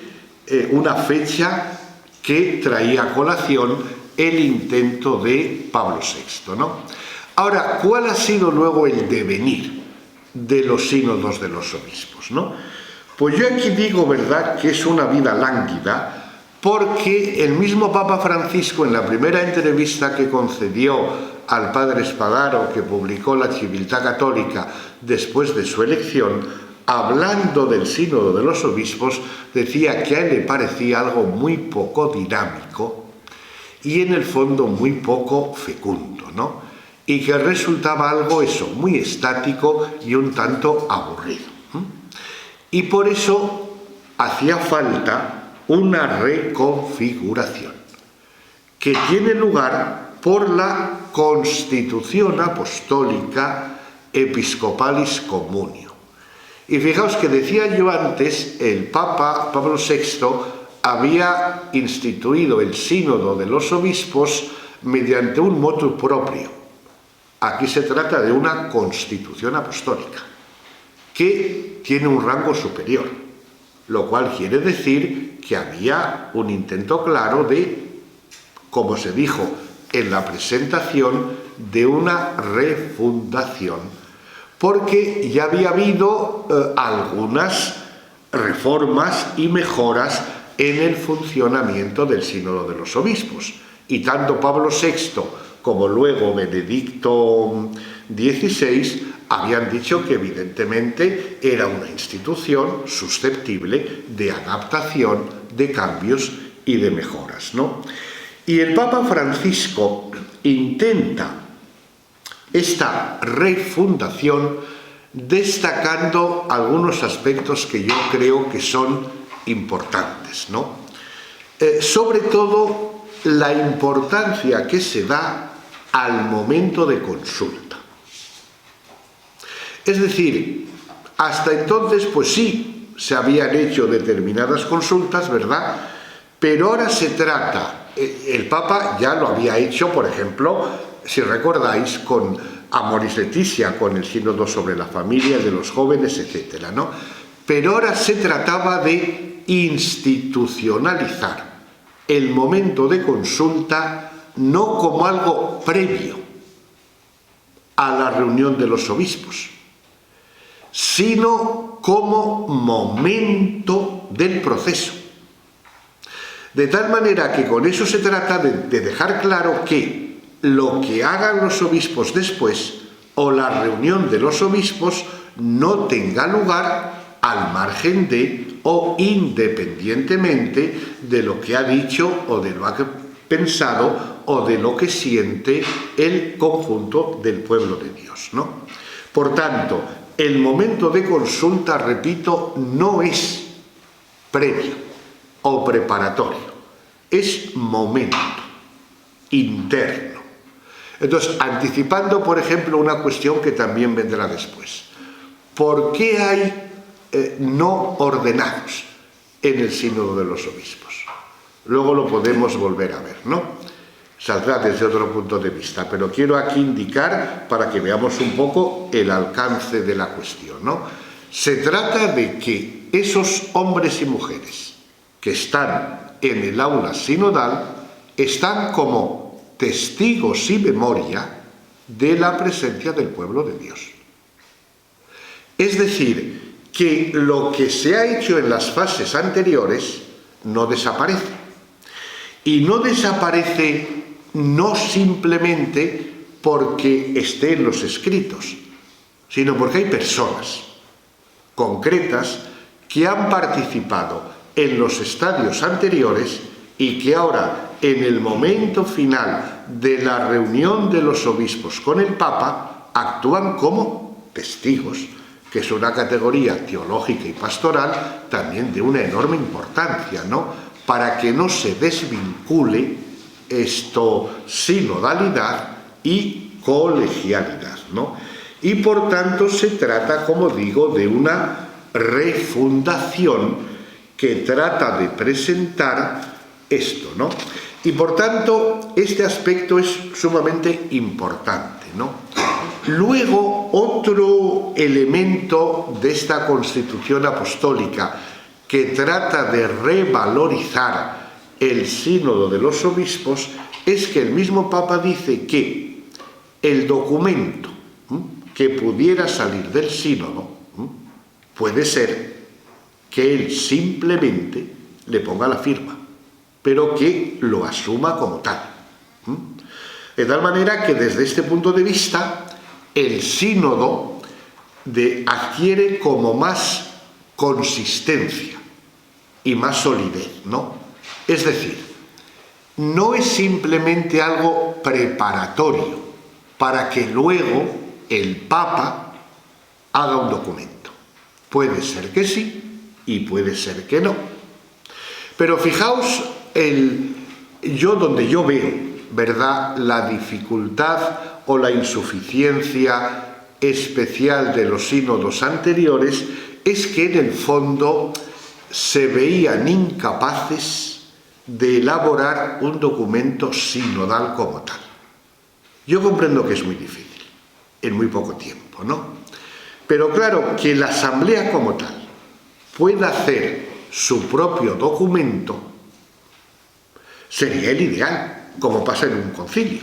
una fecha que traía a colación el intento de Pablo VI, ¿no? Ahora, ¿cuál ha sido luego el devenir de los sínodos de los obispos, ¿no? Pues yo aquí digo, ¿verdad?, que es una vida lánguida, porque el mismo Papa Francisco, en la primera entrevista que concedió al padre Spadaro, que publicó la Civiltà Católica después de su elección, hablando del sínodo de los obispos, decía que a él le parecía algo muy poco dinámico y en el fondo muy poco fecundo, ¿no? Y que resultaba algo eso, muy estático y un tanto aburrido. Y por eso hacía falta una reconfiguración que tiene lugar por la Constitución Apostólica Episcopalis Communio. Y fijaos que decía yo antes, el Papa Pablo VI había instituido el sínodo de los obispos mediante un motu proprio. Aquí se trata de una constitución apostólica que tiene un rango superior, lo cual quiere decir que había un intento claro de, como se dijo en la presentación, de una refundación, porque ya había habido algunas reformas y mejoras en el funcionamiento del sínodo de los obispos, y tanto Pablo VI como luego Benedicto XVI habían dicho que evidentemente era una institución susceptible de adaptación, de cambios y de mejoras, ¿no? Y el Papa Francisco intenta esta refundación destacando algunos aspectos que yo creo que son importantes, ¿no? Sobre todo la importancia que se da al momento de consulta. Es decir, hasta entonces, pues sí, se habían hecho determinadas consultas, ¿verdad? Pero ahora se trata el Papa ya lo había hecho, por ejemplo, si recordáis, con Amoris Laetitia, con el sínodo sobre la familia de los jóvenes, etcétera, ¿no? Pero ahora se trataba de institucionalizar el momento de consulta no como algo previo a la reunión de los obispos, sino como momento del proceso. De tal manera que con eso se trata de dejar claro que lo que hagan los obispos después o la reunión de los obispos no tenga lugar al margen de o independientemente de lo que ha dicho o de lo que ha pensado o de lo que siente el conjunto del pueblo de Dios, ¿no? Por tanto, el momento de consulta, repito, no es previo o preparatorio, es momento interno. Entonces, anticipando, por ejemplo, una cuestión que también vendrá después. ¿Por qué hay no ordenados en el sínodo de los obispos? Luego lo podemos volver a ver, ¿no? Saldrá desde otro punto de vista, pero quiero aquí indicar para que veamos un poco el alcance de la cuestión, ¿no? Se trata de que esos hombres y mujeres que están en el aula sinodal están como testigos y memoria de la presencia del pueblo de Dios. Es decir, que lo que se ha hecho en las fases anteriores no desaparece. Y no desaparece no simplemente porque esté en los escritos, sino porque hay personas concretas que han participado en los estadios anteriores y que ahora, en el momento final de la reunión de los obispos con el Papa, actúan como testigos, que es una categoría teológica y pastoral también de una enorme importancia, ¿no? Para que no se desvincule esto sinodalidad y colegialidad, ¿no? Y por tanto se trata, como digo, de una refundación que trata de presentar esto, ¿no? Y por tanto este aspecto es sumamente importante, ¿no? Luego, otro elemento de esta Constitución Apostólica que trata de revalorizar el sínodo de los obispos es que el mismo Papa dice que el documento que pudiera salir del sínodo puede ser que él simplemente le ponga la firma, pero que lo asuma como tal. De tal manera que desde este punto de vista el sínodo adquiere como más consistencia y más solidez, ¿no? Es decir, no es simplemente algo preparatorio para que luego el Papa haga un documento. Puede ser que sí y puede ser que no. Pero fijaos donde yo veo, ¿verdad?, la dificultad o la insuficiencia especial de los sínodos anteriores, es que en el fondo se veían incapaces de elaborar un documento sinodal como tal. Yo comprendo que es muy difícil, en muy poco tiempo, ¿no? Pero claro, que la asamblea como tal pueda hacer su propio documento sería el ideal, como pasa en un concilio,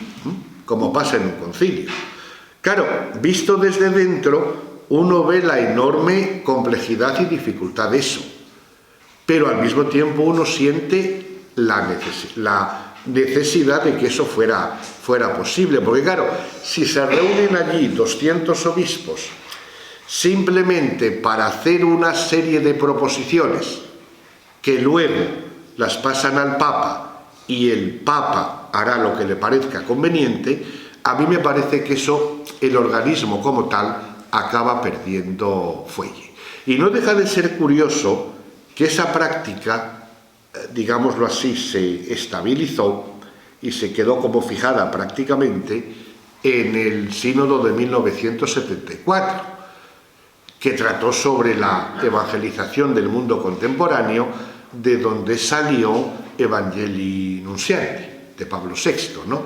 Claro, visto desde dentro, uno ve la enorme complejidad y dificultad de eso, pero al mismo tiempo uno siente la necesidad de que eso fuera posible, porque claro, si se reúnen allí 200 obispos simplemente para hacer una serie de proposiciones que luego las pasan al Papa y el Papa hará lo que le parezca conveniente, a mí me parece que eso, el organismo como tal, acaba perdiendo fuelle. Y no deja de ser curioso que esa práctica, digámoslo así, se estabilizó y se quedó como fijada prácticamente en el sínodo de 1974, que trató sobre la evangelización del mundo contemporáneo, de donde salió Evangelii Nuntiandi, de Pablo VI, ¿no?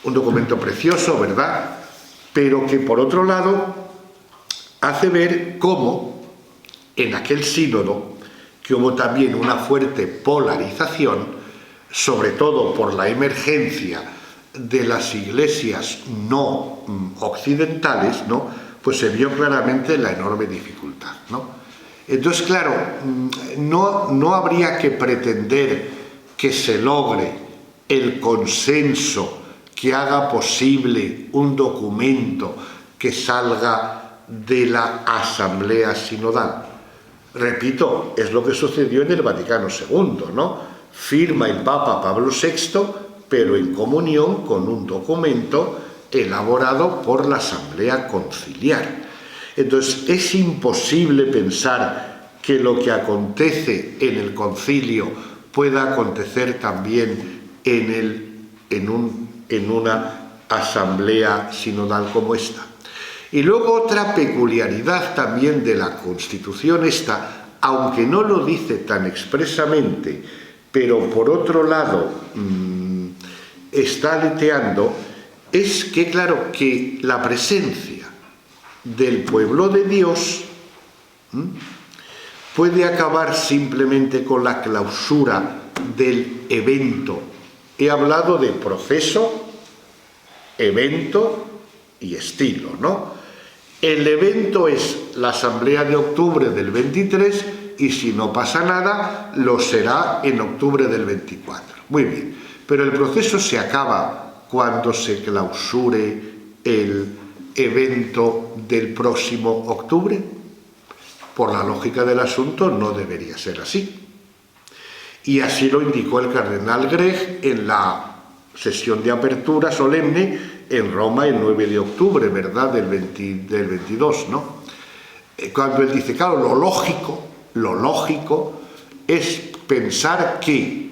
Un documento precioso, ¿verdad? Pero que, por otro lado, hace ver cómo en aquel sínodo, que hubo también una fuerte polarización, sobre todo por la emergencia de las iglesias no occidentales, ¿no? Pues se vio claramente la enorme dificultad, ¿no? Entonces, claro, no habría que pretender que se logre el consenso que haga posible un documento que salga de la Asamblea Sinodal. Repito, es lo que sucedió en el Vaticano II, ¿no? Firma el Papa Pablo VI, pero en comunión con un documento elaborado por la Asamblea Conciliar. Entonces, es imposible pensar que lo que acontece en el concilio pueda acontecer también en una asamblea sinodal como esta. Y luego otra peculiaridad también de la Constitución esta, aunque no lo dice tan expresamente, pero por otro lado está aleteando, es que claro, que la presencia del pueblo de Dios puede acabar simplemente con la clausura del evento. He hablado de proceso, evento y estilo, ¿no? El evento es la asamblea de octubre del 23 y si no pasa nada, lo será en octubre del 24. Muy bien, pero el proceso se acaba cuando se clausure el evento del próximo octubre. Por la lógica del asunto no debería ser así. Y así lo indicó el cardenal Grech en la sesión de apertura solemne en Roma el 9 de octubre, ¿verdad? Del 22, ¿no? Cuando él dice, claro, lo lógico es pensar que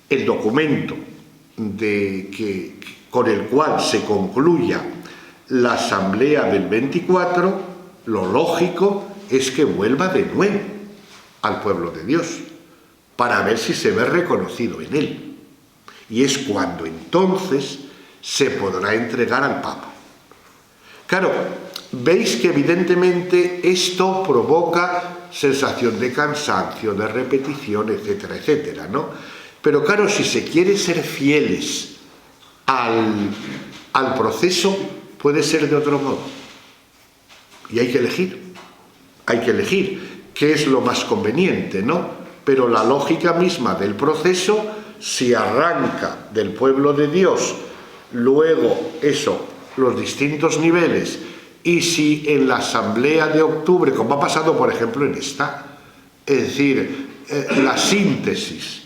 el documento con el cual se concluya la asamblea del 24, lo lógico es que vuelva de nuevo al pueblo de Dios, para ver si se ve reconocido en él. Y es cuando entonces se podrá entregar al Papa. Claro, veis que evidentemente esto provoca sensación de cansancio, de repetición, etcétera, etcétera, ¿no? Pero claro, si se quiere ser fieles al proceso, puede ser de otro modo. Y hay que elegir qué es lo más conveniente, ¿no? Pero la lógica misma del proceso, si arranca del pueblo de Dios, luego los distintos niveles, y si en la asamblea de octubre, como ha pasado por ejemplo en esta, es decir, la síntesis,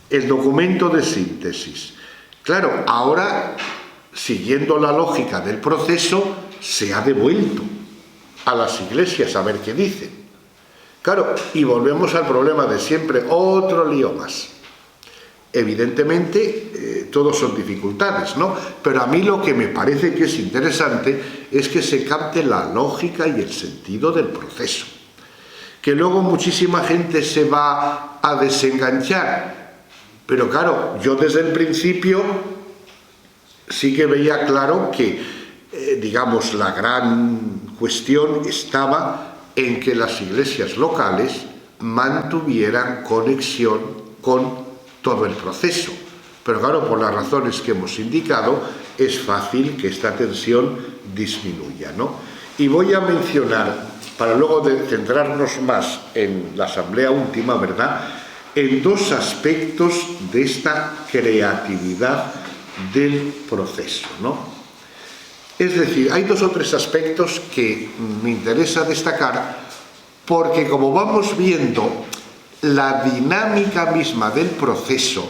el documento de síntesis, claro, ahora, siguiendo la lógica del proceso, se ha devuelto a las iglesias a ver qué dicen. Claro, y volvemos al problema de siempre, otro lío más. Evidentemente, todos son dificultades, ¿no? Pero a mí lo que me parece que es interesante es que se capte la lógica y el sentido del proceso. Que luego muchísima gente se va a desenganchar. Pero claro, yo desde el principio sí que veía claro que, digamos, la gran cuestión estaba en que las iglesias locales mantuvieran conexión con todo el proceso. Pero claro, por las razones que hemos indicado, es fácil que esta tensión disminuya, ¿no? Y voy a mencionar, para luego centrarnos más en la asamblea última, ¿verdad?, en dos aspectos de esta creatividad del proceso, ¿no? Es decir, hay dos o tres aspectos que me interesa destacar porque, como vamos viendo, la dinámica misma del proceso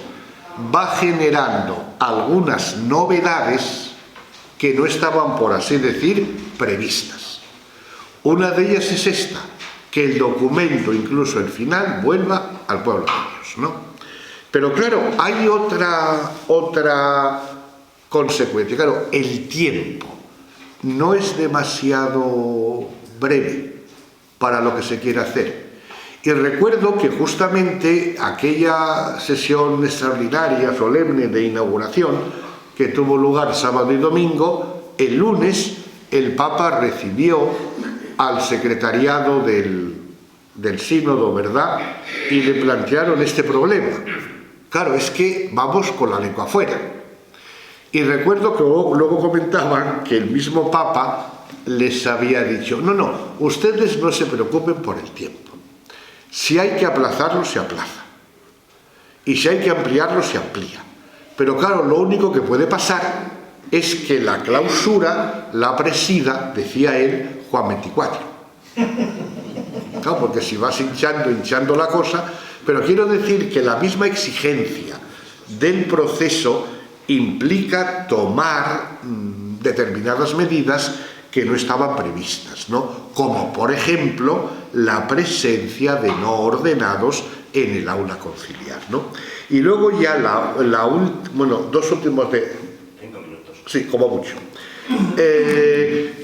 va generando algunas novedades que no estaban, por así decir, previstas. Una de ellas es esta, que el documento, incluso el final, vuelva al pueblo de Dios, ¿no? Pero claro, hay otra consecuencia. Claro, el tiempo no es demasiado breve para lo que se quiere hacer. Y recuerdo que justamente aquella sesión extraordinaria, solemne de inauguración, que tuvo lugar sábado y domingo, el lunes el Papa recibió al secretariado del sínodo, ¿verdad? Y le plantearon este problema. Claro, es que vamos con la lengua afuera. Y recuerdo que luego comentaban que el mismo Papa les había dicho, no, ustedes no se preocupen por el tiempo. Si hay que aplazarlo, se aplaza. Y si hay que ampliarlo, se amplía. Pero claro, lo único que puede pasar es que la clausura la presida, decía él, Juan 24. Claro, porque si vas hinchando la cosa, pero quiero decir que la misma exigencia del proceso implica tomar determinadas medidas que no estaban previstas, ¿no? Como por ejemplo la presencia de no ordenados en el aula conciliar, ¿no? Y luego ya dos últimos de 5 minutos. Sí, como mucho.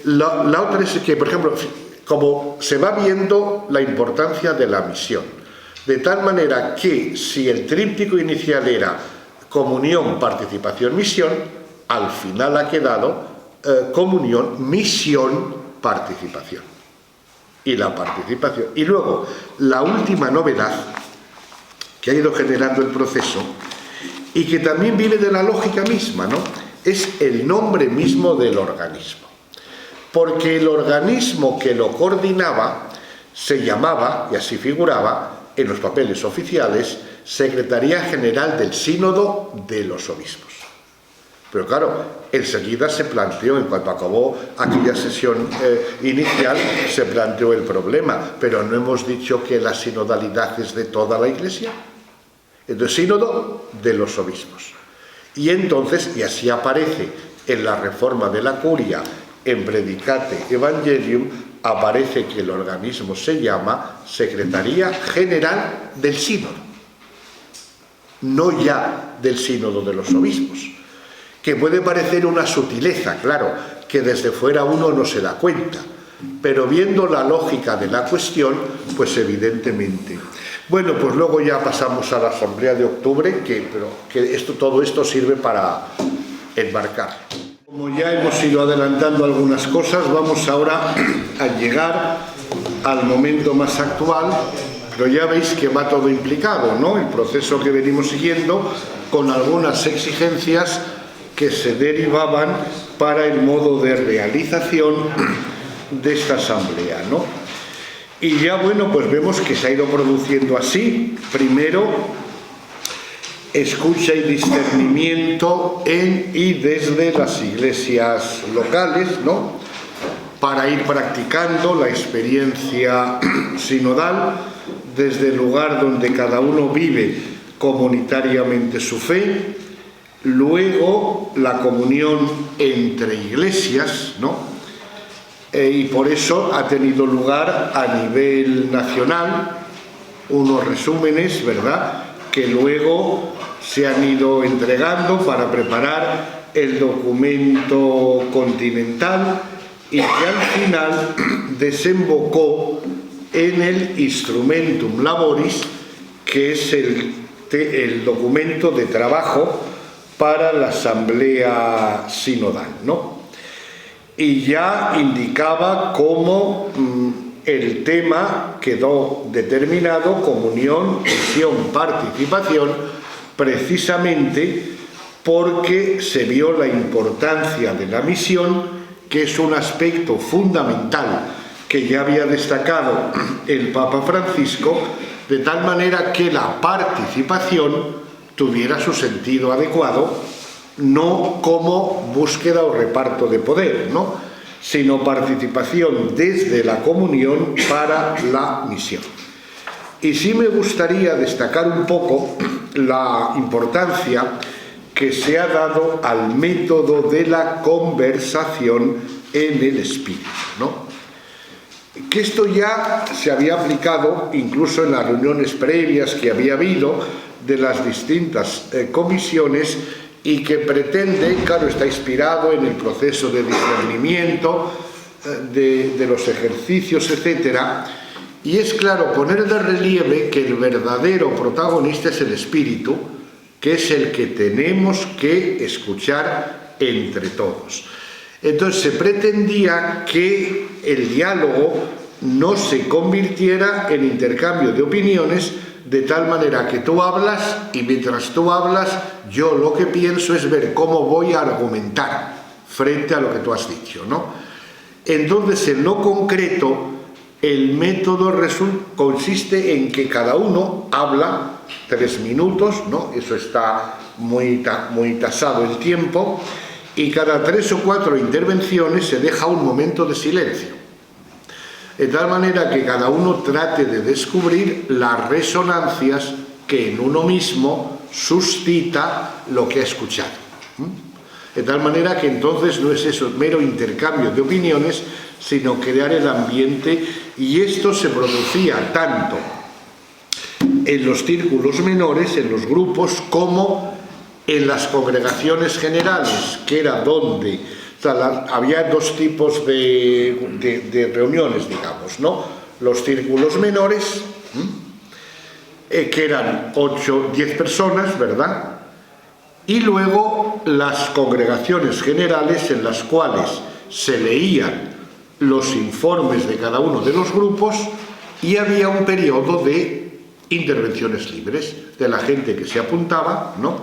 La otra es que, por ejemplo, como se va viendo la importancia de la misión, de tal manera que si el tríptico inicial era comunión, participación, misión, al final ha quedado comunión, misión, participación. Y la participación. Y luego, la última novedad que ha ido generando el proceso y que también viene de la lógica misma, ¿no? Es el nombre mismo del organismo. Porque el organismo que lo coordinaba se llamaba, y así figuraba en los papeles oficiales, Secretaría General del Sínodo de los Obispos. Pero claro, enseguida se planteó, en cuanto acabó aquella sesión inicial, se planteó el problema, pero no hemos dicho que la sinodalidad es de toda la Iglesia. Entonces, sínodo de los obispos. Y entonces, y así aparece en la reforma de la curia, en Predicate Evangelium, aparece que el organismo se llama Secretaría General del Sínodo, no ya del Sínodo de los Obispos, que puede parecer una sutileza, claro, que desde fuera uno no se da cuenta, pero viendo la lógica de la cuestión, pues evidentemente. Bueno, pues luego ya pasamos a la asamblea de octubre, todo esto sirve para enmarcar. Como ya hemos ido adelantando algunas cosas, vamos ahora a llegar al momento más actual, pero ya veis que va todo implicado, ¿no? El proceso que venimos siguiendo, con algunas exigencias que se derivaban para el modo de realización de esta asamblea, ¿no? Y ya, bueno, pues vemos que se ha ido produciendo así. Primero, escucha y discernimiento en y desde las iglesias locales, ¿no? Para ir practicando la experiencia sinodal desde el lugar donde cada uno vive comunitariamente su fe. Luego, la comunión entre iglesias, ¿no? Y por eso ha tenido lugar a nivel nacional unos resúmenes, ¿verdad?, que luego se han ido entregando para preparar el documento continental y que al final desembocó en el Instrumentum Laboris, que es el documento de trabajo para la asamblea sinodal, ¿no? Y ya indicaba cómo el tema quedó determinado: comunión, misión, participación, precisamente porque se vio la importancia de la misión, que es un aspecto fundamental que ya había destacado el Papa Francisco, de tal manera que la participación tuviera su sentido adecuado, no como búsqueda o reparto de poder, ¿no?, sino participación desde la comunión para la misión. Y sí me gustaría destacar un poco la importancia que se ha dado al método de la conversación en el espíritu, ¿no? Que esto ya se había aplicado incluso en las reuniones previas que había habido de las distintas comisiones, y que pretende, claro, está inspirado en el proceso de discernimiento, de los ejercicios, etcétera, Y es claro poner de relieve que el verdadero protagonista es el espíritu, que es el que tenemos que escuchar entre todos. Entonces se pretendía que el diálogo no se convirtiera en intercambio de opiniones, de tal manera que tú hablas y mientras tú hablas yo lo que pienso es ver cómo voy a argumentar frente a lo que tú has dicho, ¿no? Entonces, en lo concreto, el método consiste en que cada uno habla 3 minutos, ¿no? Eso está muy tasado el tiempo, y cada 3 o 4 intervenciones se deja un momento de silencio. De tal manera que cada uno trate de descubrir las resonancias que en uno mismo suscita lo que ha escuchado. De tal manera que entonces no es eso mero intercambio de opiniones, sino crear el ambiente, y esto se producía tanto en los círculos menores, en los grupos, como en las congregaciones generales, que era donde había 2 tipos de reuniones, digamos, ¿no? Los círculos menores, que eran 8, 10 personas, ¿verdad? Y luego las congregaciones generales, en las cuales se leían los informes de cada uno de los grupos y había un periodo de intervenciones libres de la gente que se apuntaba, ¿no?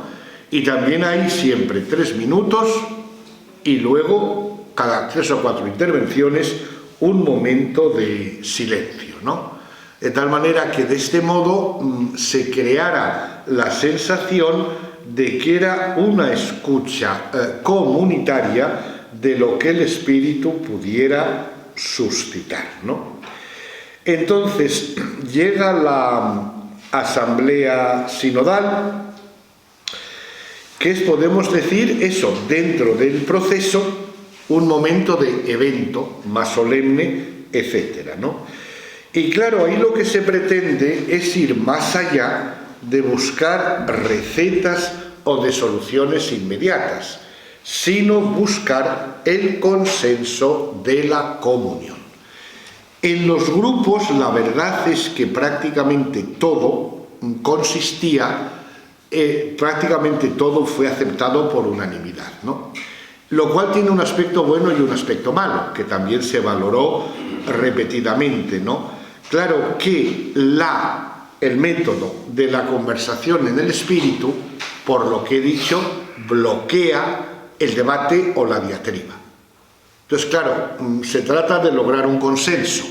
Y también hay siempre 3 minutos y luego cada 3 o 4 intervenciones un momento de silencio, ¿no? De tal manera que de este modo se creara la sensación de que era una escucha comunitaria de lo que el espíritu pudiera suscitar, ¿no? Entonces llega la asamblea sinodal, que es, podemos decir, eso, dentro del proceso, un momento de evento más solemne, etcétera, ¿no? Y claro, ahí lo que se pretende es ir más allá de buscar recetas o de soluciones inmediatas, sino buscar el consenso de la comunión. En los grupos la verdad es que prácticamente todo consistía, prácticamente todo fue aceptado por unanimidad, ¿no? Lo cual tiene un aspecto bueno y un aspecto malo, que también se valoró repetidamente, ¿no? Claro que el método de la conversación en el espíritu, por lo que he dicho, bloquea el debate o la diatriba. Entonces, claro, se trata de lograr un consenso,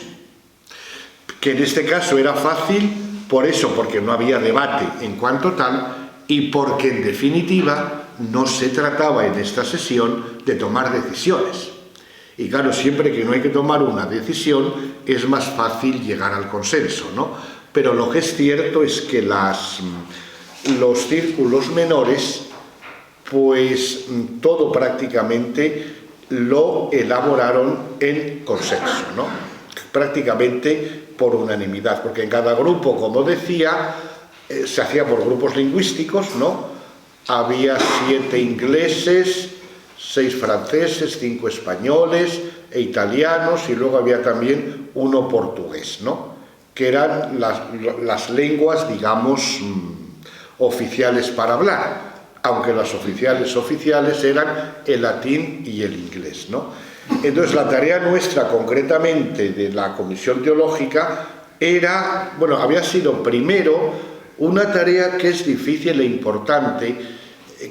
que en este caso era fácil por eso, porque no había debate en cuanto tal, y porque en definitiva no se trataba en esta sesión de tomar decisiones. Y claro, siempre que no hay que tomar una decisión es más fácil llegar al consenso, ¿no? Pero lo que es cierto es que los círculos menores, pues todo prácticamente lo elaboraron en consenso, ¿no? Prácticamente por unanimidad, porque en cada grupo, como decía, se hacía por grupos lingüísticos, ¿no? Había 7 ingleses, 6 franceses, 5 españoles e italianos, y luego había también 1 portugués, ¿no? Que eran las lenguas, digamos, oficiales para hablar, aunque las oficiales eran el latín y el inglés, ¿no? Entonces la tarea nuestra concretamente de la Comisión Teológica era, bueno, había sido primero una tarea que es difícil e importante,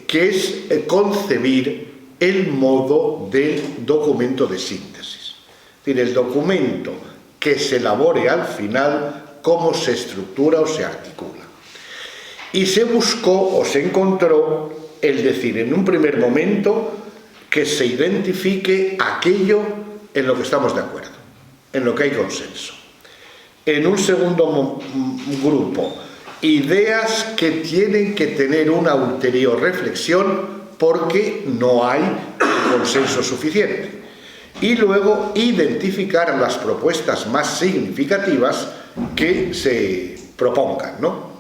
que es concebir el modo del documento de síntesis. Es decir, el documento que se elabore al final, cómo se estructura o se articula. Y se buscó o se encontró el decir en un primer momento que se identifique aquello en lo que estamos de acuerdo, en lo que hay consenso. En un segundo grupo, ideas que tienen que tener una ulterior reflexión porque no hay consenso suficiente. Y luego identificar las propuestas más significativas que se propongan, ¿no?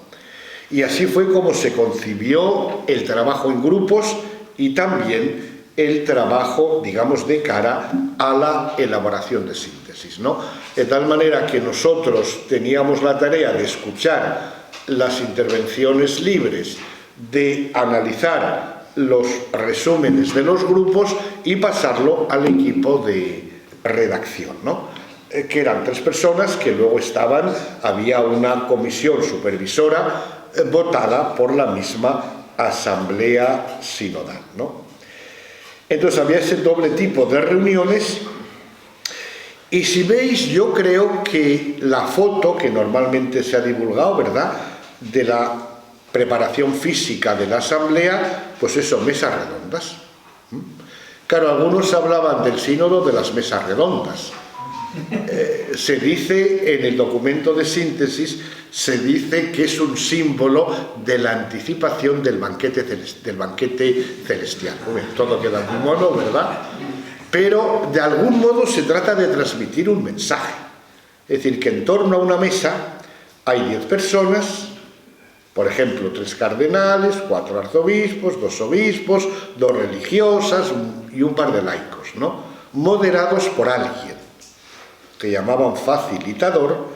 Y así fue como se concibió el trabajo en grupos y también el trabajo, digamos, de cara a la elaboración de síntesis, ¿no? De tal manera que nosotros teníamos la tarea de escuchar las intervenciones libres, de analizar los resúmenes de los grupos y pasarlo al equipo de redacción, ¿no? Que eran 3 personas que luego había una comisión supervisora votada por la misma asamblea sinodal, ¿no? Entonces había ese doble tipo de reuniones y si veis, yo creo que la foto que normalmente se ha divulgado, ¿verdad?, de la preparación física de la asamblea, pues eso, mesas redondas. Claro, algunos hablaban del sínodo de las mesas redondas. Se dice en el documento de síntesis, se dice que es un símbolo de la anticipación del banquete celestial. Bueno, todo queda muy mono, ¿verdad? Pero de algún modo se trata de transmitir un mensaje. Es decir, que en torno a una mesa hay 10 personas, por ejemplo, 3 cardenales, 4 arzobispos, 2 obispos, 2 religiosas y un par de laicos, ¿no? Moderados por alguien que llamaban facilitador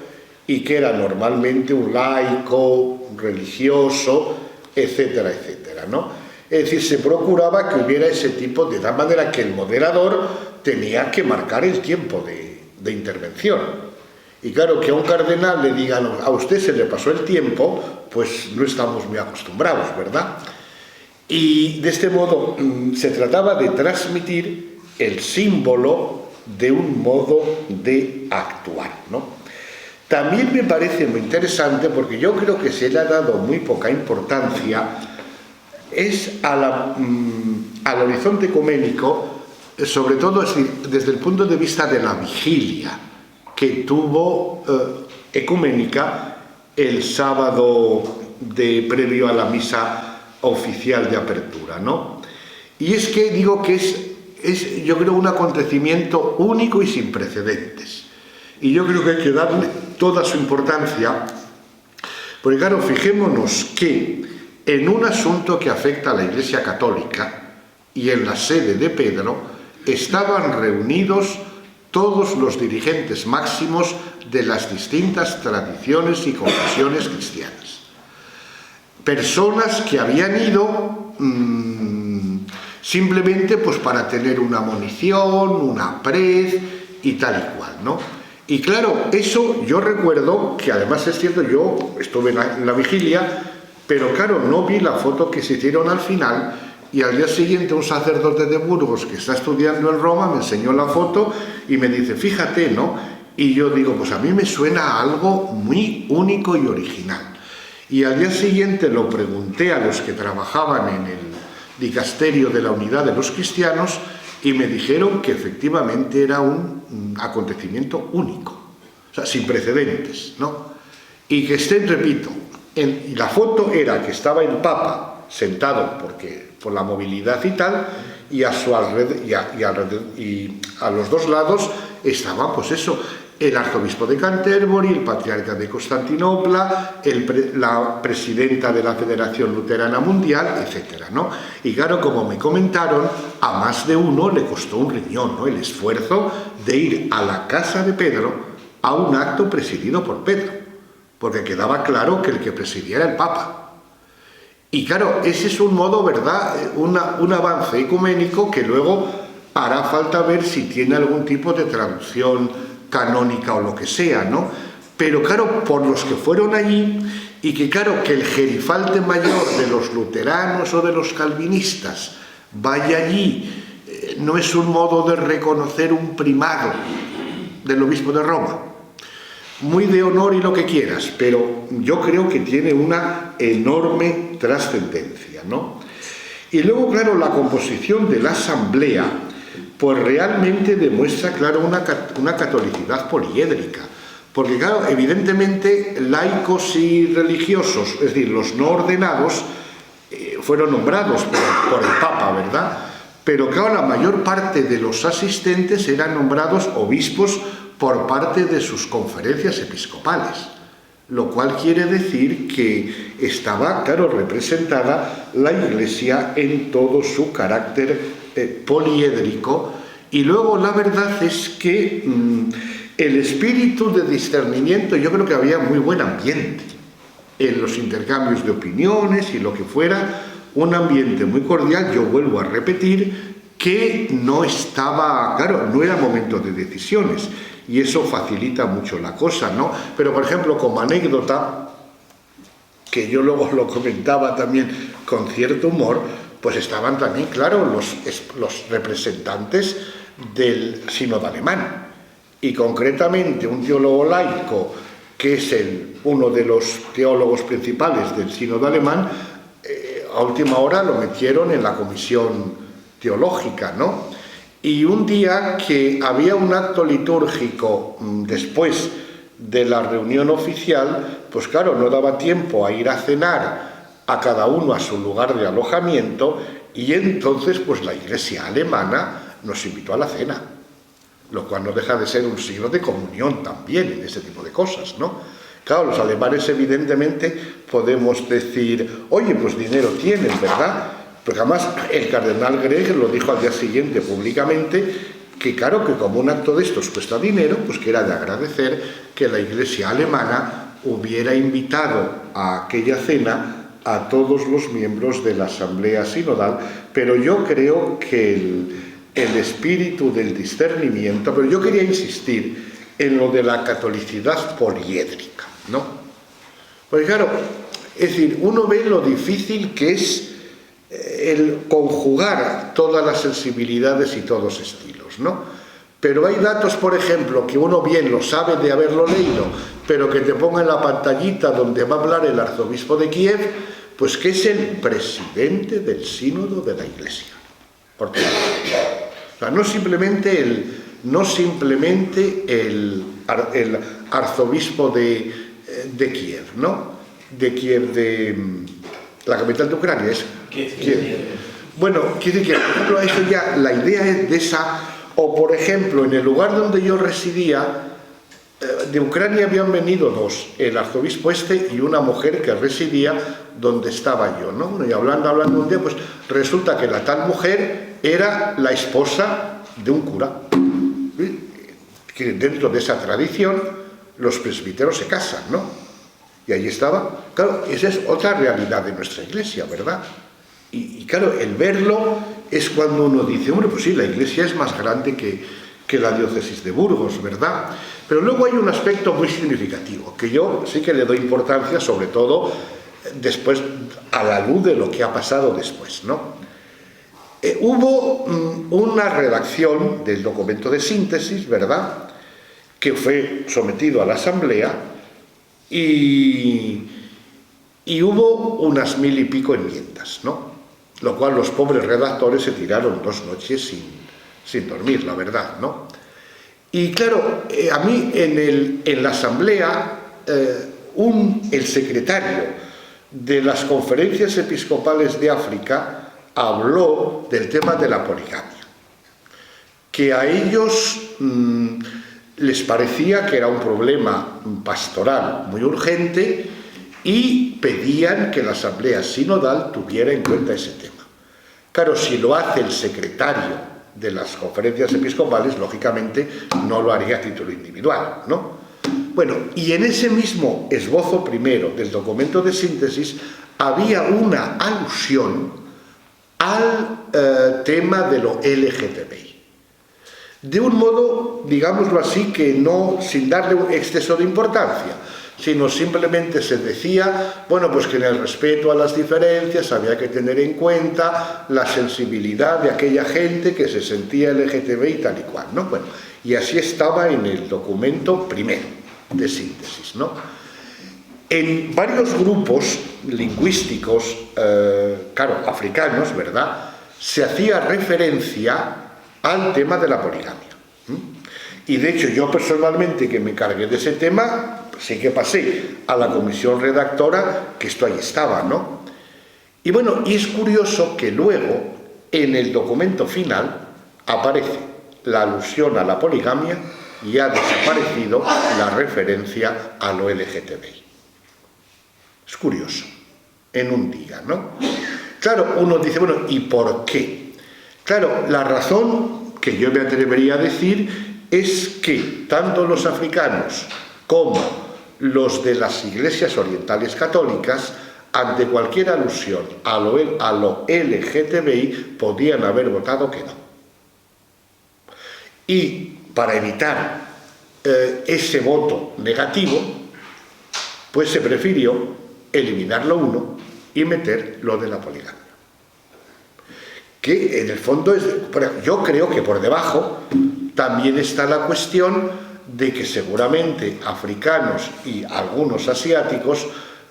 y que era normalmente un laico, un religioso, etcétera, etcétera, ¿no? Es decir, se procuraba que hubiera ese tipo, de tal manera que el moderador tenía que marcar el tiempo de intervención. Y claro, que a un cardenal le digan, a usted se le pasó el tiempo, pues no estamos muy acostumbrados, ¿verdad? Y de este modo se trataba de transmitir el símbolo de un modo de actuar, ¿no? También me parece muy interesante, porque yo creo que se le ha dado muy poca importancia, es al horizonte ecuménico, sobre todo desde el punto de vista de la vigilia que tuvo ecuménica el sábado previo a la misa oficial de apertura, ¿no? Y es que digo que es yo creo un acontecimiento único y sin precedentes, y yo creo que hay que darle toda su importancia, porque claro, fijémonos que en un asunto que afecta a la Iglesia Católica y en la sede de Pedro estaban reunidos todos los dirigentes máximos de las distintas tradiciones y confesiones cristianas, personas que habían ido simplemente pues para tener una monición, una prez y tal y cual, ¿no? Y claro, eso yo recuerdo que además es cierto, yo estuve en la vigilia, pero claro, no vi la foto que se hicieron al final, y al día siguiente un sacerdote de Burgos que está estudiando en Roma me enseñó la foto y me dice, fíjate, ¿no? Y yo digo, pues a mí me suena a algo muy único y original. Y al día siguiente lo pregunté a los que trabajaban en el dicasterio de la Unidad de los Cristianos y me dijeron que efectivamente era un acontecimiento único, o sea, sin precedentes, ¿no? Y que repito, la foto era que estaba el Papa sentado por la movilidad y tal, y a su alrededor y a los dos lados estaba pues eso, el arzobispo de Canterbury, el patriarca de Constantinopla, la presidenta de la Federación Luterana Mundial, etcétera, ¿no? Y claro, como me comentaron, a más de uno le costó un riñón, ¿no?, el esfuerzo de ir a la casa de Pedro a un acto presidido por Pedro, porque quedaba claro que el que presidía era el Papa. Y claro, ese es un modo, ¿verdad?, un avance ecuménico que luego hará falta ver si tiene algún tipo de traducción canónica o lo que sea, ¿no? Pero claro, por los que fueron allí, y que claro, que el gerifalte mayor de los luteranos o de los calvinistas vaya allí, no es un modo de reconocer un primado del obispo de Roma, muy de honor y lo que quieras, pero yo creo que tiene una enorme trascendencia, ¿no? Y luego, claro, la composición de la asamblea pues realmente demuestra, claro, una catolicidad poliédrica, porque claro, evidentemente laicos y religiosos, es decir, los no ordenados, fueron nombrados por el Papa, ¿verdad? Pero claro, la mayor parte de los asistentes eran nombrados obispos por parte de sus conferencias episcopales, lo cual quiere decir que estaba, claro, representada la Iglesia en todo su carácter poliédrico, Y luego la verdad es que el espíritu de discernimiento, yo creo que había muy buen ambiente en los intercambios de opiniones y lo que fuera, un ambiente muy cordial. Yo vuelvo a repetir que no estaba, claro, no era momento de decisiones, y eso facilita mucho la cosa, ¿no? Pero, por ejemplo, como anécdota, que yo luego lo comentaba también con cierto humor, pues estaban también, claro, los representantes del sínodo alemán, y concretamente un teólogo laico, que es uno de los teólogos principales del sínodo alemán, a última hora lo metieron en la comisión teológica, ¿no? Y un día que había un acto litúrgico después de la reunión oficial, pues claro, no daba tiempo a ir a cenar a cada uno a su lugar de alojamiento, y entonces pues la Iglesia alemana nos invitó a la cena, lo cual no deja de ser un signo de comunión también en ese tipo de cosas, ¿no? Claro, los alemanes evidentemente podemos decir, oye, pues dinero tienen, ¿verdad? Porque además el cardenal Greg lo dijo al día siguiente públicamente, que claro, que como un acto de estos cuesta dinero, pues que era de agradecer que la Iglesia alemana hubiera invitado a aquella cena a todos los miembros de la Asamblea Sinodal. Pero yo creo que el espíritu del discernimiento, pero yo quería insistir en lo de la catolicidad poliédrica, ¿no? Porque claro, es decir, uno ve lo difícil que es el conjugar todas las sensibilidades y todos estilos, ¿no? Pero hay datos, por ejemplo, que uno bien lo sabe de haberlo leído, pero que te ponga en la pantallita donde va a hablar el arzobispo de Kiev, pues que es el presidente del sínodo de la Iglesia. O sea, no simplemente el arzobispo de Kiev, ¿no? De Kiev, de la capital de Ucrania, es Kiev. Bueno, quiere decir que, por ejemplo, eso ya, la idea es de esa, o por ejemplo, en el lugar donde yo residía, de Ucrania habían venido dos, el arzobispo y una mujer que residía donde estaba yo, ¿no? Bueno, y hablando un día, pues resulta que la tal mujer era la esposa de un cura. Que dentro de esa tradición los presbíteros se casan, ¿no? Y ahí estaba. Claro, esa es otra realidad de nuestra Iglesia, ¿verdad? Y claro, el verlo es cuando uno dice, hombre, pues sí, la Iglesia es más grande que la diócesis de Burgos, ¿verdad? Pero luego hay un aspecto muy significativo, que yo sí que le doy importancia, sobre todo después, a la luz de lo que ha pasado después, ¿no? Hubo una redacción del documento de síntesis, ¿verdad?, que fue sometido a la Asamblea, y hubo unas 1000 y pico enmiendas, ¿no? Lo cual los pobres redactores se tiraron 2 noches sin dormir, la verdad, ¿no? Y claro, a mí en la Asamblea, el secretario de las conferencias episcopales de África habló del tema de la poligamia, que a ellos les parecía que era un problema pastoral muy urgente, y pedían que la Asamblea Sinodal tuviera en cuenta ese tema. Claro, si lo hace el secretario de las conferencias episcopales, lógicamente no lo haría a título individual, ¿no? Bueno, y en ese mismo esbozo primero del documento de síntesis había una alusión al tema de lo LGTBI. De un modo, digámoslo así, que no, sin darle un exceso de importancia, sino simplemente se decía, bueno, pues que en el respeto a las diferencias había que tener en cuenta la sensibilidad de aquella gente que se sentía LGTBI tal y cual, ¿no? Bueno, y así estaba en el documento primero de síntesis, ¿no? En varios grupos lingüísticos, claro, africanos, ¿verdad?, se hacía referencia al tema de la poligamia. Y de hecho yo personalmente, que me encargué de ese tema, sí que pasé a la comisión redactora, que esto ahí estaba, ¿no? Y bueno, y es curioso que luego en el documento final aparece la alusión a la poligamia y ha desaparecido la referencia a lo LGTBI. Es curioso, en un día, ¿no? Claro, uno dice, bueno, ¿y por qué? Claro, la razón que yo me atrevería a decir es que tanto los africanos como los de las iglesias orientales católicas, ante cualquier alusión a lo LGTBI, podían haber votado que no. Y para evitar ese voto negativo, pues se prefirió eliminar lo uno y meter lo de la poligamia. Que en el fondo yo creo que por debajo también está la cuestión de que seguramente africanos y algunos asiáticos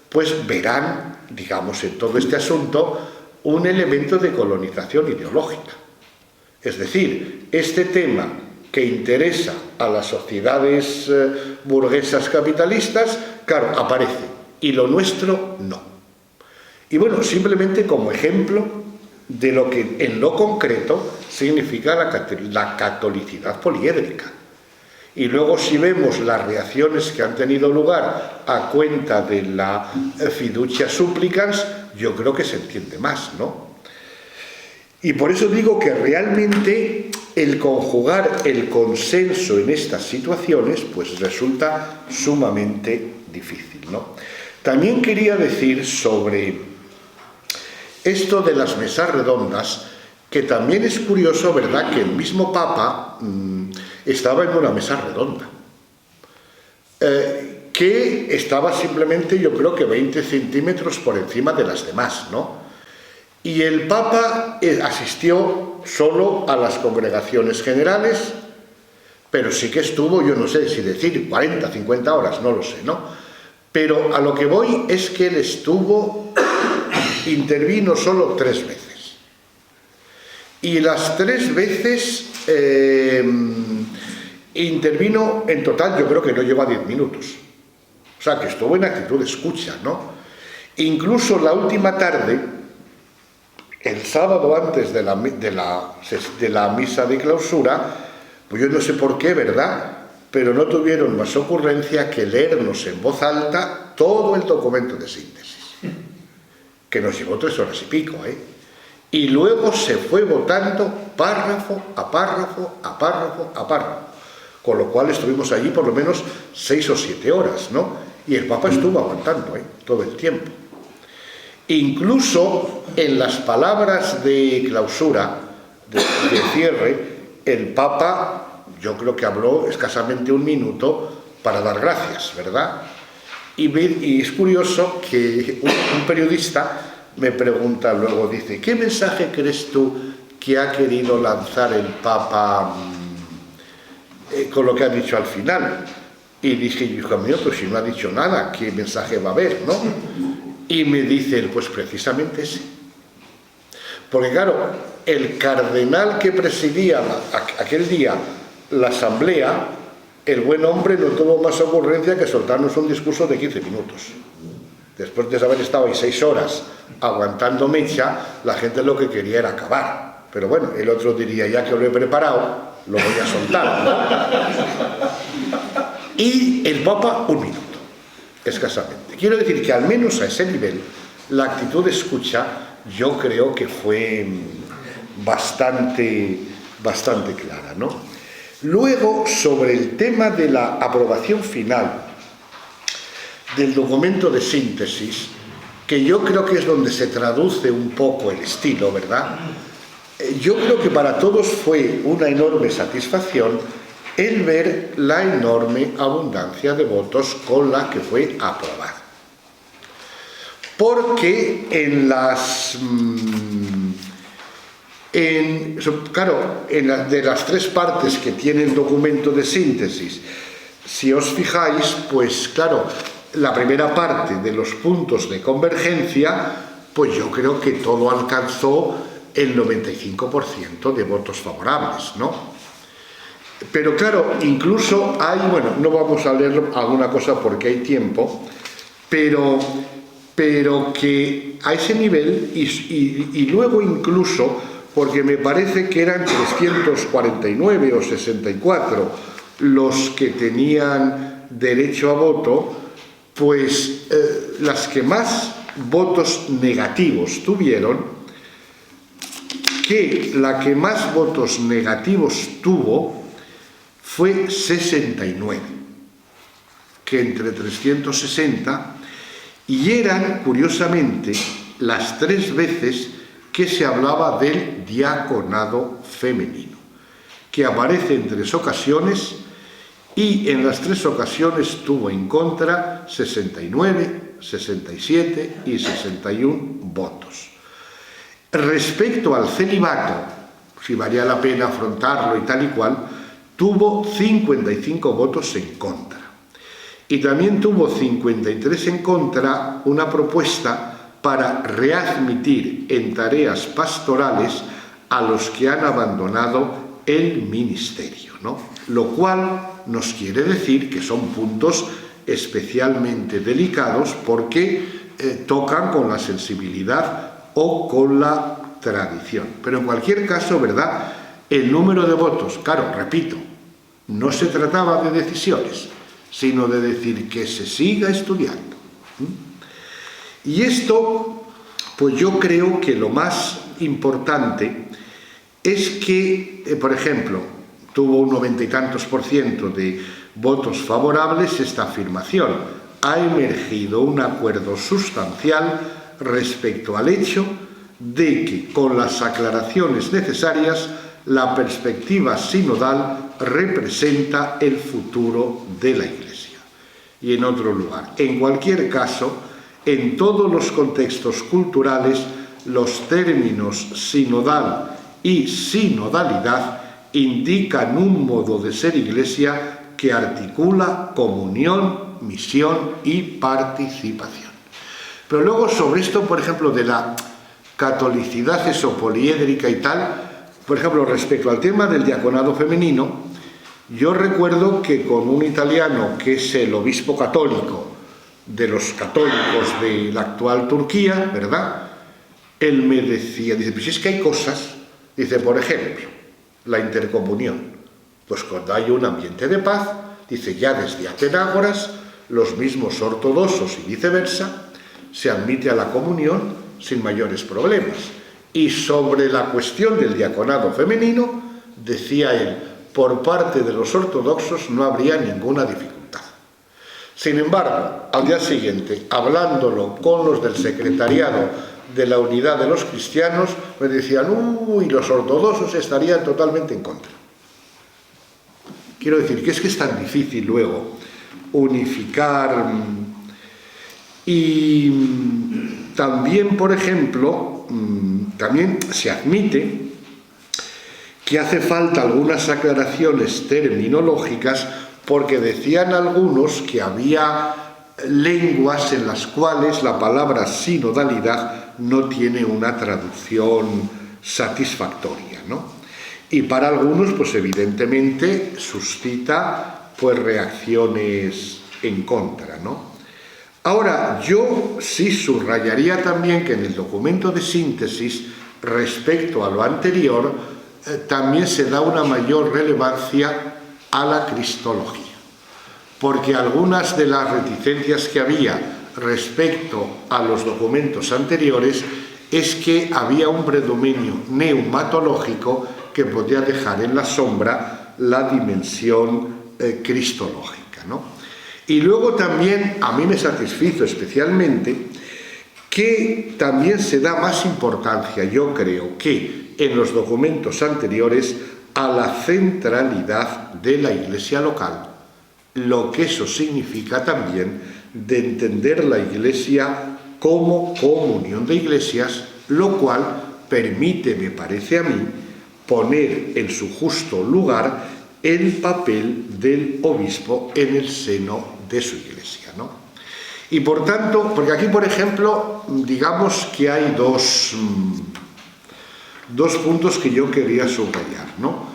pues verán, digamos, en todo este asunto un elemento de colonización ideológica. Es decir, este tema que interesa a las sociedades burguesas capitalistas, claro, aparece, y lo nuestro no. Y bueno, simplemente como ejemplo de lo que en lo concreto significa la catolicidad poliédrica. Y luego si vemos las reacciones que han tenido lugar a cuenta de la fiducia supplicans, yo creo que se entiende más, ¿no? Y por eso digo que realmente el conjugar el consenso en estas situaciones pues resulta sumamente difícil, ¿no? También quería decir sobre esto de las mesas redondas, que también es curioso, ¿verdad?, que el mismo Papa estaba en una mesa redonda, que estaba simplemente, yo creo que 20 centímetros por encima de las demás, ¿no? Y el Papa asistió solo a las congregaciones generales, pero sí que estuvo, yo no sé si decir 40, 50 horas, no lo sé, ¿no? Pero a lo que voy es que él intervino solo 3 veces. Y las 3 veces intervino en total, yo creo que no lleva 10 minutos. O sea, que estuvo en actitud de escucha, ¿no? Incluso la última tarde, el sábado antes de la misa de clausura, pues yo no sé por qué, ¿verdad?, pero no tuvieron más ocurrencia que leernos en voz alta todo el documento de síntesis, que nos llevó 3 horas y pico, ¿eh? Y luego se fue votando párrafo a párrafo, a párrafo, a párrafo, con lo cual estuvimos allí por lo menos 6 o 7 horas, ¿no? Y el Papa estuvo aguantando, todo el tiempo. Incluso en las palabras de clausura, de cierre, el Papa, yo creo que habló escasamente 1 minuto para dar gracias, ¿verdad? Y es curioso que un periodista me pregunta luego, dice, ¿qué mensaje crees tú que ha querido lanzar el Papa con lo que ha dicho al final? Y dije, hijo mío, pues si no ha dicho nada, ¿qué mensaje va a haber, no? Y me dice él, pues precisamente ese. Porque claro, el cardenal que presidía aquel día la asamblea, el buen hombre no tuvo más ocurrencia que soltarnos un discurso de 15 minutos. Después de haber estado ahí 6 horas aguantando mecha, la gente lo que quería era acabar. Pero bueno, el otro diría, ya que lo he preparado, lo voy a soltar, ¿no? Y el Papa 1 minuto, escasamente. Quiero decir que al menos a ese nivel, la actitud de escucha yo creo que fue bastante clara, ¿no? Luego, sobre el tema de la aprobación final del documento de síntesis, que yo creo que es donde se traduce un poco el estilo, ¿verdad? Yo creo que para todos fue una enorme satisfacción el ver la enorme abundancia de votos con la que fue aprobada. Porque de las 3 partes que tiene el documento de síntesis, si os fijáis, pues claro, la primera parte de los puntos de convergencia, pues yo creo que todo alcanzó el 95% de votos favorables, ¿no? Pero claro, incluso hay, bueno, no vamos a leer alguna cosa porque hay tiempo, pero que a ese nivel, y luego incluso, porque me parece que eran 349 o 64 los que tenían derecho a voto, pues las que más votos negativos tuvieron que la que más votos negativos tuvo fue 69, que entre 360, y eran, curiosamente, las 3 veces que se hablaba del diaconado femenino, que aparece en 3 ocasiones, y en las 3 ocasiones tuvo en contra 69, 67 y 61 votos. Respecto al celibato, si valía la pena afrontarlo y tal y cual, tuvo 55 votos en contra. Y también tuvo 53 en contra una propuesta para readmitir en tareas pastorales a los que han abandonado el ministerio, ¿no? Lo cual nos quiere decir que son puntos especialmente delicados porque tocan con la sensibilidad o con la tradición. Pero en cualquier caso, ¿verdad?, el número de votos, claro, repito, no se trataba de decisiones, sino de decir que se siga estudiando. Y esto, pues yo creo que lo más importante es que, por ejemplo, tuvo un 90 y tantos % de votos favorables esta afirmación. Ha emergido un acuerdo sustancial respecto al hecho de que, con las aclaraciones necesarias, la perspectiva sinodal representa el futuro de la Iglesia. Y en otro lugar, en cualquier caso, en todos los contextos culturales, los términos sinodal y sinodalidad indican un modo de ser Iglesia que articula comunión, misión y participación. Pero luego sobre esto, por ejemplo, de la catolicidad poliédrica y tal, por ejemplo, respecto al tema del diaconado femenino, yo recuerdo que con un italiano que es el obispo católico de los católicos de la actual Turquía, ¿verdad?, él me decía, dice, pues es que hay cosas, dice, por ejemplo, la intercomunión, pues cuando hay un ambiente de paz, dice, ya desde Atenágoras, los mismos ortodoxos y viceversa, se admite a la comunión sin mayores problemas. Y sobre la cuestión del diaconado femenino, decía él, por parte de los ortodoxos no habría ninguna dificultad. Sin embargo, al día siguiente, hablándolo con los del secretariado de la Unidad de los Cristianos, me decían, uy, los ortodoxos estarían totalmente en contra. Quiero decir que es tan difícil luego unificar. Y también, por ejemplo, también se admite que hace falta algunas aclaraciones terminológicas, porque decían algunos que había lenguas en las cuales la palabra sinodalidad no tiene una traducción satisfactoria, ¿no? Y para algunos, pues evidentemente suscita pues reacciones en contra, ¿no? Ahora, yo sí subrayaría también que en el documento de síntesis, respecto a lo anterior, también se da una mayor relevancia a la cristología, porque algunas de las reticencias que había respecto a los documentos anteriores es que había un predominio neumatológico que podía dejar en la sombra la dimensión cristológica, ¿no? Y luego también a mí me satisfizo especialmente que también se da más importancia, yo creo, que en los documentos anteriores a la centralidad de la Iglesia local, lo que eso significa también de entender la Iglesia como comunión de iglesias, lo cual permite, me parece a mí, poner en su justo lugar el papel del obispo en el seno de su iglesia, ¿no? Y por tanto, porque aquí, por ejemplo, digamos que hay dos puntos que yo quería subrayar, ¿no?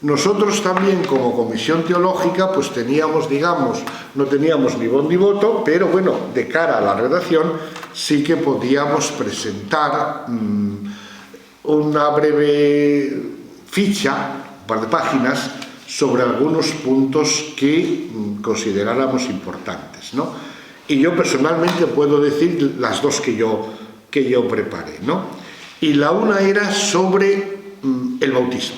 Nosotros también, como comisión teológica, pues teníamos, digamos, no teníamos ni voz ni voto, pero bueno, de cara a la redacción sí que podíamos presentar una breve ficha, un par de páginas, sobre algunos puntos que consideráramos importantes, ¿no? Y yo personalmente puedo decir las dos que yo preparé, ¿no? Y la una era sobre el bautismo,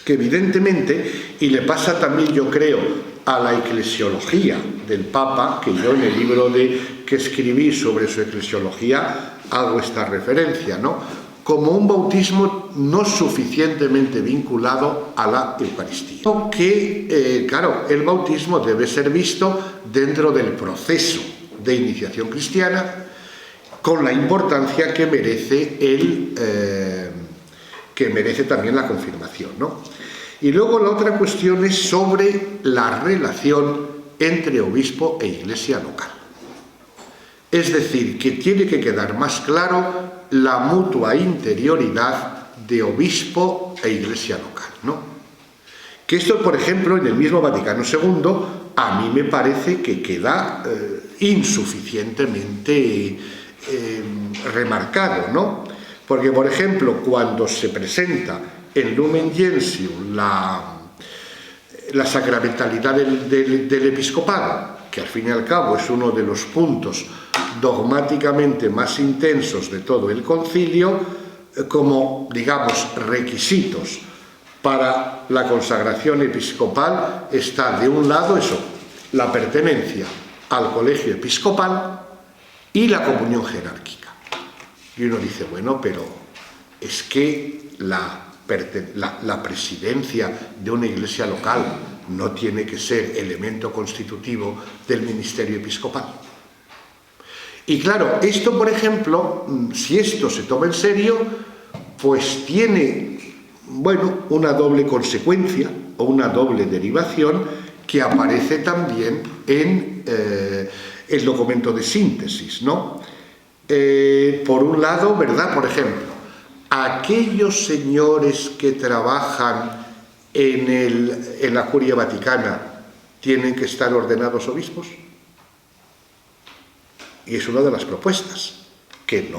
que evidentemente, y le pasa también, yo creo, a la eclesiología del Papa, que yo en el libro que escribí sobre su eclesiología hago esta referencia, ¿no?, como un bautismo no suficientemente vinculado a la Eucaristía. Que, claro, el bautismo debe ser visto dentro del proceso de iniciación cristiana, con la importancia que merece también la confirmación, ¿no? Y luego la otra cuestión es sobre la relación entre obispo e iglesia local. Es decir, que tiene que quedar más claro la mutua interioridad de obispo e iglesia local, ¿no? Que esto, por ejemplo, en el mismo Vaticano II, a mí me parece que queda insuficientemente remarcado, ¿no? Porque, por ejemplo, cuando se presenta en Lumen Gentium la sacramentalidad del episcopado, que al fin y al cabo es uno de los puntos dogmáticamente más intensos de todo el concilio, como, digamos, requisitos para la consagración episcopal, está de un lado eso, la pertenencia al colegio episcopal y la comunión jerárquica. Y uno dice, bueno, pero es que la presidencia de una iglesia local no tiene que ser elemento constitutivo del ministerio episcopal. Y claro, esto, por ejemplo, si esto se toma en serio, pues tiene, bueno, una doble consecuencia o una doble derivación que aparece también en el documento de síntesis, ¿no? Por un lado, ¿verdad? Por ejemplo, aquellos señores que trabajan en la Curia Vaticana tienen que estar ordenados obispos. Y es una de las propuestas, que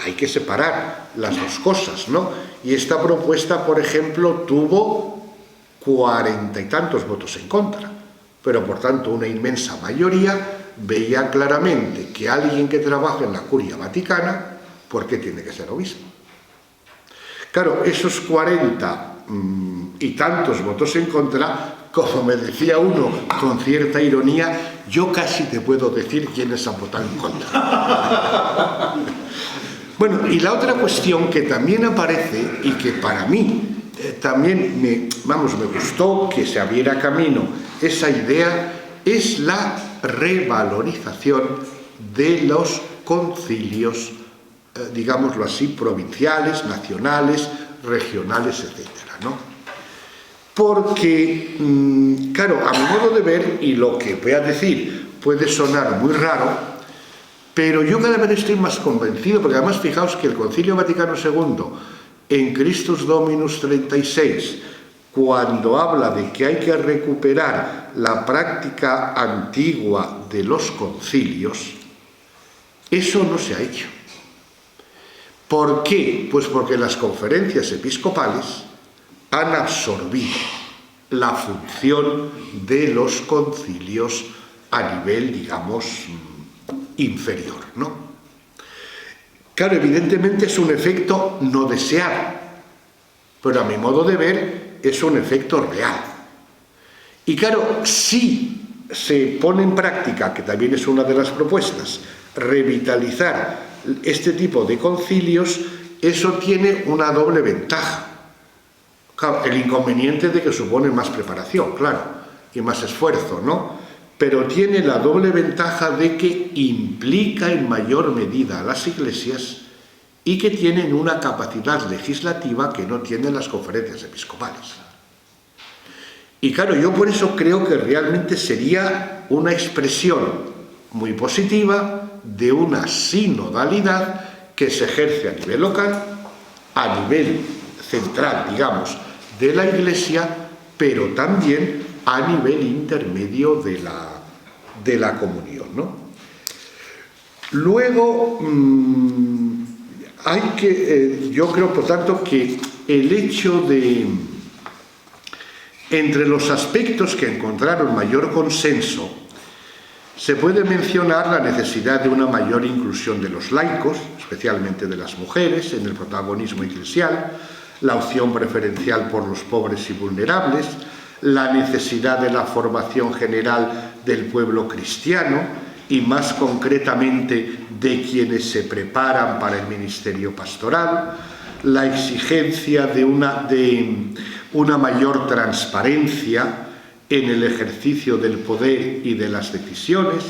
hay que separar las dos cosas, ¿no? Y esta propuesta, por ejemplo, tuvo 40 y tantos votos en contra, pero por tanto una inmensa mayoría veía claramente que alguien que trabaja en la Curia Vaticana, ¿por qué tiene que ser obispo? Claro, esos 40 y tantos votos en contra, como me decía uno con cierta ironía, yo casi te puedo decir quiénes han votado en contra. Bueno, y la otra cuestión que también aparece y que para mí también me gustó que se abriera camino esa idea, es la revalorización de los concilios, digámoslo así, provinciales, nacionales, regionales, etcétera, ¿no? Porque, claro, a mi modo de ver, y lo que voy a decir puede sonar muy raro, pero yo cada vez estoy más convencido, porque además fijaos que el Concilio Vaticano II, en Christus Dominus 36, cuando habla de que hay que recuperar la práctica antigua de los concilios, eso no se ha hecho. ¿Por qué? Pues porque las conferencias episcopales han absorbido la función de los concilios a nivel, digamos, inferior, ¿no? Claro, evidentemente es un efecto no deseado, pero a mi modo de ver es un efecto real. Y claro, si se pone en práctica, que también es una de las propuestas, revitalizar este tipo de concilios, eso tiene una doble ventaja. Claro, el inconveniente de que supone más preparación, claro, y más esfuerzo, ¿no? Pero tiene la doble ventaja de que implica en mayor medida a las iglesias y que tienen una capacidad legislativa que no tienen las conferencias episcopales. Y claro, yo por eso creo que realmente sería una expresión muy positiva de una sinodalidad que se ejerce a nivel local, a nivel central, digamos, de la Iglesia, pero también a nivel intermedio de la comunión, ¿no? Luego, yo creo, por tanto, que el hecho de, entre los aspectos que encontraron mayor consenso, se puede mencionar la necesidad de una mayor inclusión de los laicos, especialmente de las mujeres, en el protagonismo eclesial, la opción preferencial por los pobres y vulnerables, la necesidad de la formación general del pueblo cristiano y más concretamente de quienes se preparan para el ministerio pastoral, la exigencia de una mayor transparencia en el ejercicio del poder y de las decisiones,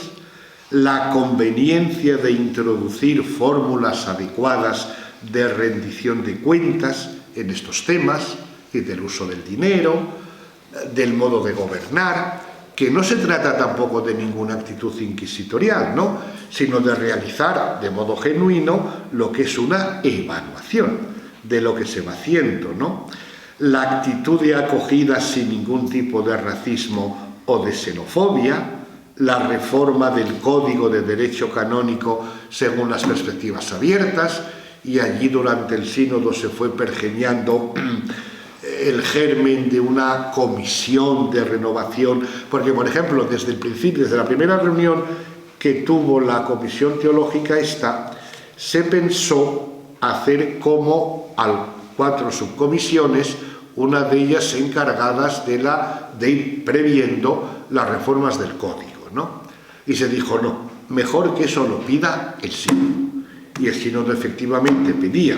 la conveniencia de introducir fórmulas adecuadas de rendición de cuentas en estos temas, y del uso del dinero, del modo de gobernar, que no se trata tampoco de ninguna actitud inquisitorial, ¿no?, sino de realizar de modo genuino lo que es una evaluación de lo que se va haciendo, ¿no? La actitud de acogida sin ningún tipo de racismo o de xenofobia, la reforma del Código de Derecho Canónico según las perspectivas abiertas, y allí durante el sínodo se fue pergeñando el germen de una comisión de renovación, porque, por ejemplo, desde el principio, desde la primera reunión que tuvo la comisión teológica esta, se pensó hacer como 4 subcomisiones, una de ellas encargadas de ir previendo las reformas del código, ¿no? Y se dijo, no, mejor que eso lo pida el sínodo. Y el sínodo efectivamente pedía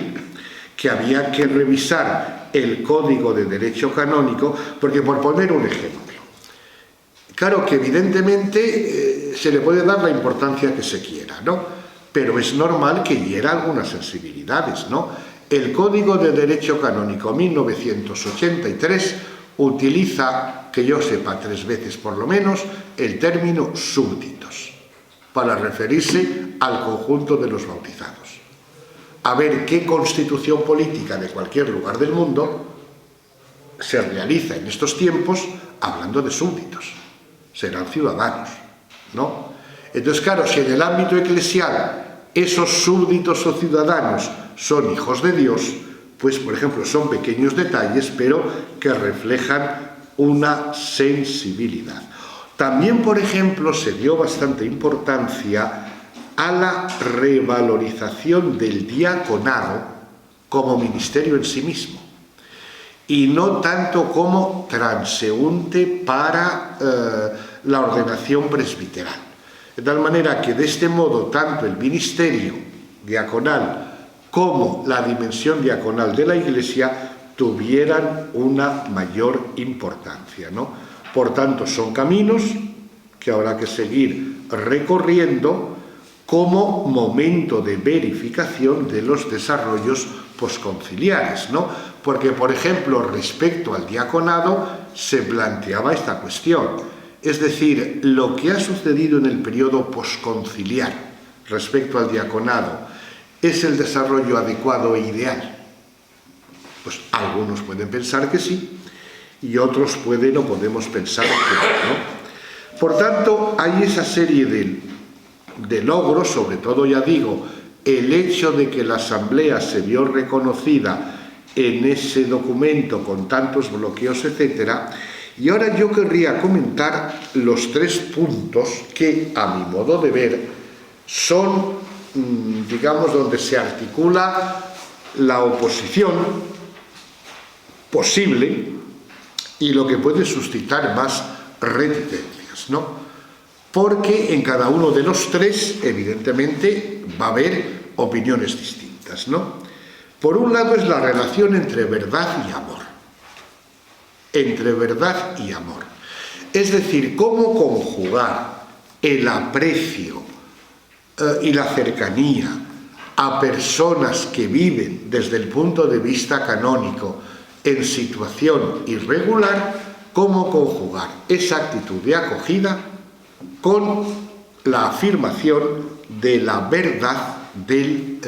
que había que revisar el Código de Derecho Canónico, porque, por poner un ejemplo, claro que evidentemente se le puede dar la importancia que se quiera, ¿no?, pero es normal que hiera algunas sensibilidades, ¿no? El Código de Derecho Canónico 1983 utiliza, que yo sepa 3 veces por lo menos, el término súbditos para referirse al conjunto de los bautizados. A ver qué constitución política de cualquier lugar del mundo se realiza en estos tiempos hablando de súbditos. Serán ciudadanos, ¿no? Entonces, claro, si en el ámbito eclesial esos súbditos o ciudadanos son hijos de Dios, pues, por ejemplo, son pequeños detalles, pero que reflejan una sensibilidad. También, por ejemplo, se dio bastante importancia a la revalorización del diaconado como ministerio en sí mismo, y no tanto como transeúnte para la ordenación presbiteral. De tal manera que de este modo tanto el ministerio diaconal como la dimensión diaconal de la Iglesia tuvieran una mayor importancia, ¿no? Por tanto, son caminos que habrá que seguir recorriendo como momento de verificación de los desarrollos posconciliares, ¿no? Porque, por ejemplo, respecto al diaconado se planteaba esta cuestión. Es decir, lo que ha sucedido en el periodo posconciliar respecto al diaconado, ¿es el desarrollo adecuado e ideal? Pues algunos pueden pensar que sí, y otros pueden o podemos pensar que no. Por tanto, hay esa serie de logros, sobre todo, ya digo, el hecho de que la Asamblea se vio reconocida en ese documento con tantos bloqueos, etcétera. Y ahora yo querría comentar los 3 puntos que, a mi modo de ver, son, digamos, donde se articula la oposición posible y lo que puede suscitar más reticencias, ¿no? Porque en cada uno de los 3, evidentemente, va a haber opiniones distintas, ¿no? Por un lado es la relación entre verdad y amor. Entre verdad y amor. Es decir, cómo conjugar el aprecio y la cercanía a personas que viven desde el punto de vista canónico en situación irregular, cómo conjugar esa actitud de acogida con la afirmación de la verdad del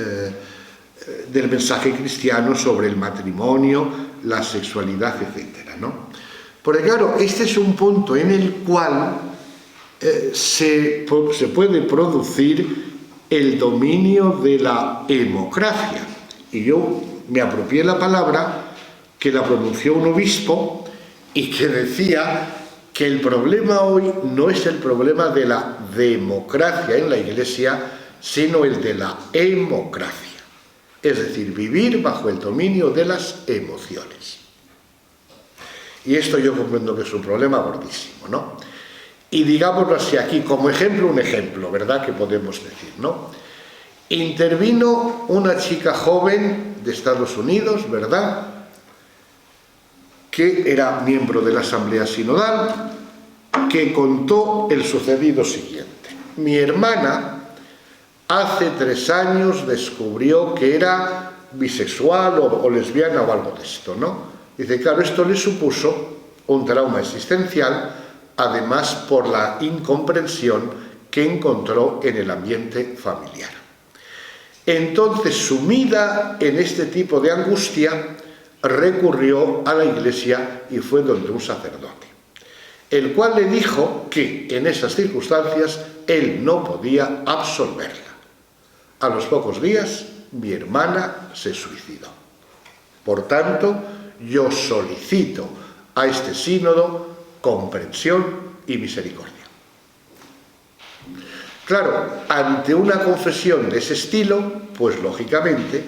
mensaje cristiano sobre el matrimonio, la sexualidad, etcétera, ¿no? Porque, claro, este es un punto en el cual se puede producir el dominio de la hemocracia. Y yo me apropié la palabra que la pronunció un obispo y que decía que el problema hoy no es el problema de la democracia en la Iglesia, sino el de la hemocracia. Es decir, vivir bajo el dominio de las emociones. Y esto yo comprendo que es un problema gordísimo, ¿no? Y digámoslo así aquí, como ejemplo, un ejemplo, ¿verdad?, que podemos decir, ¿no? Intervino una chica joven de Estados Unidos, ¿verdad?, que era miembro de la Asamblea Sinodal, que contó el sucedido siguiente. Mi hermana hace 3 años descubrió que era bisexual o lesbiana o algo de esto, ¿no? Dice, claro, esto le supuso un trauma existencial, además por la incomprensión que encontró en el ambiente familiar. Entonces, sumida en este tipo de angustia, recurrió a la iglesia y fue donde un sacerdote, el cual le dijo que en esas circunstancias él no podía absolverla. A los pocos días, mi hermana se suicidó. Por tanto, yo solicito a este sínodo comprensión y misericordia. Claro, ante una confesión de ese estilo, pues lógicamente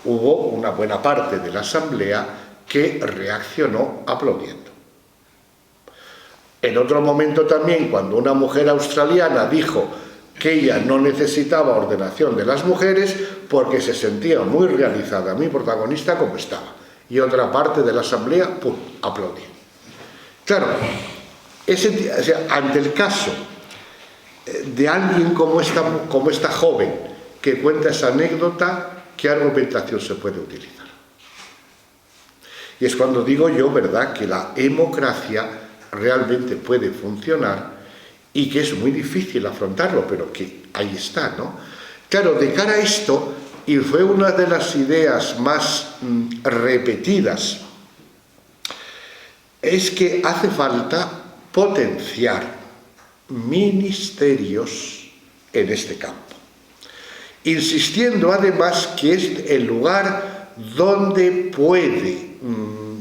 hubo una buena parte de la asamblea que reaccionó aplaudiendo. En otro momento también, cuando una mujer australiana dijo que ella no necesitaba ordenación de las mujeres porque se sentía muy realizada, muy protagonista como estaba, y otra parte de la asamblea, ¡pum!, aplaudió. Claro, ante el caso de alguien como esta joven que cuenta esa anécdota, ¿qué argumentación se puede utilizar? Y es cuando digo yo, ¿verdad?, que la democracia realmente puede funcionar y que es muy difícil afrontarlo, pero que ahí está, ¿no? Claro, de cara a esto, y fue una de las ideas más repetidas, es que hace falta potenciar ministerios en este campo, insistiendo además que es el lugar donde puede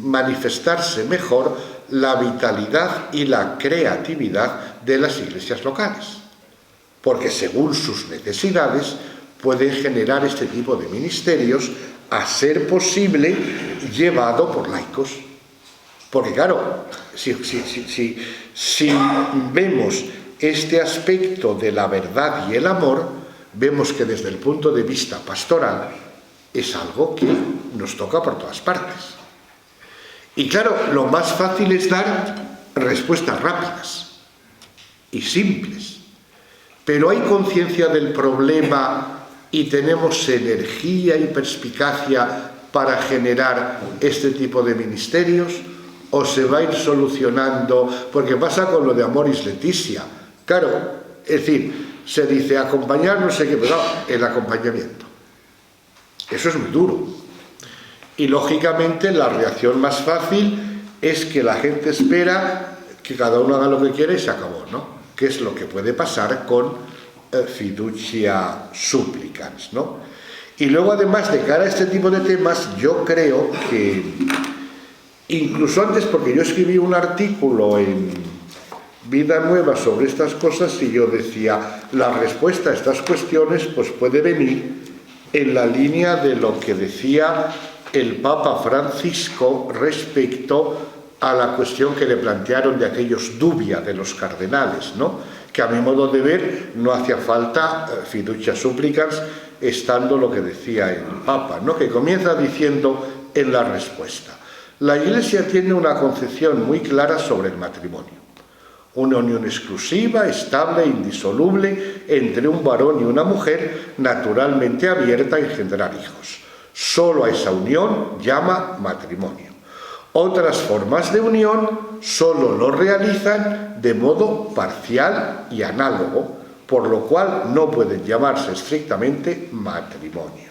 manifestarse mejor la vitalidad y la creatividad de las iglesias locales, porque según sus necesidades pueden generar este tipo de ministerios, a ser posible llevado por laicos. Porque claro, si vemos este aspecto de la verdad y el amor, vemos que desde el punto de vista pastoral es algo que nos toca por todas partes. Y claro, lo más fácil es dar respuestas rápidas y simples. Pero hay conciencia del problema y tenemos energía y perspicacia para generar este tipo de ministerios, o se va a ir solucionando, porque pasa con lo de Amoris Laetitia. Claro, es decir, se dice acompañar, no sé qué, pero el acompañamiento. Eso es muy duro. Y lógicamente la reacción más fácil es que la gente espera que cada uno haga lo que quiere y se acabó, ¿no? Que es lo que puede pasar con fiducia supplicans, ¿no? Y luego, además, de cara a este tipo de temas, yo creo que incluso antes, porque yo escribí un artículo en Vida Nueva sobre estas cosas y yo decía, la respuesta a estas cuestiones pues puede venir en la línea de lo que decía el Papa Francisco respecto a la cuestión que le plantearon de aquellos dubia de los cardenales, ¿no? Que a mi modo de ver no hacía falta fiducia supplicans, estando lo que decía el Papa, ¿no? Que comienza diciendo en la respuesta: la Iglesia tiene una concepción muy clara sobre el matrimonio, una unión exclusiva, estable e indisoluble entre un varón y una mujer, naturalmente abierta a engendrar hijos. Solo a esa unión llama matrimonio. Otras formas de unión solo lo realizan de modo parcial y análogo, por lo cual no pueden llamarse estrictamente matrimonio.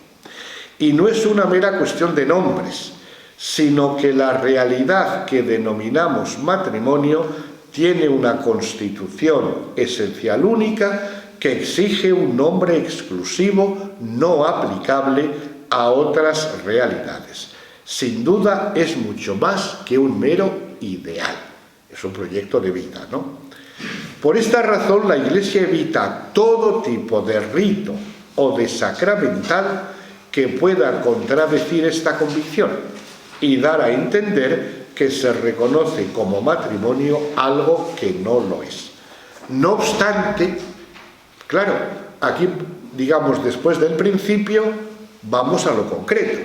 Y no es una mera cuestión de nombres, sino que la realidad que denominamos matrimonio tiene una constitución esencial única que exige un nombre exclusivo no aplicable a otras realidades. Sin duda es mucho más que un mero ideal. Es un proyecto de vida, ¿no? Por esta razón la Iglesia evita todo tipo de rito o de sacramental que pueda contradecir esta convicción y dar a entender que se reconoce como matrimonio algo que no lo es. No obstante, claro, aquí, digamos, después del principio, vamos a lo concreto.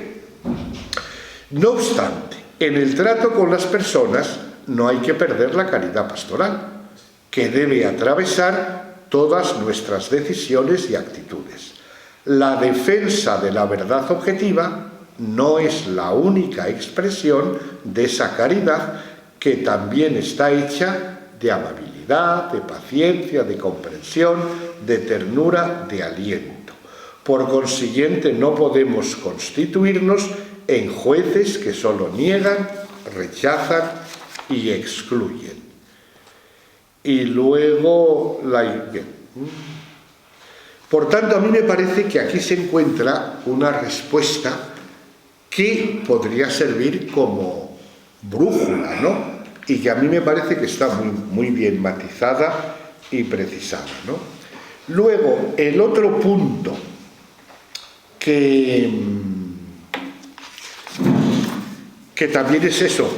No obstante, en el trato con las personas no hay que perder la caridad pastoral, que debe atravesar todas nuestras decisiones y actitudes. La defensa de la verdad objetiva no es la única expresión de esa caridad, que también está hecha de amabilidad, de paciencia, de comprensión, de ternura, de aliento. Por consiguiente, no podemos constituirnos en jueces que solo niegan, rechazan y excluyen. Y luego por tanto, a mí me parece que aquí se encuentra una respuesta que podría servir como brújula, ¿no? Y que a mí me parece que está muy bien matizada y precisada, ¿no? Luego, el otro punto que también es eso,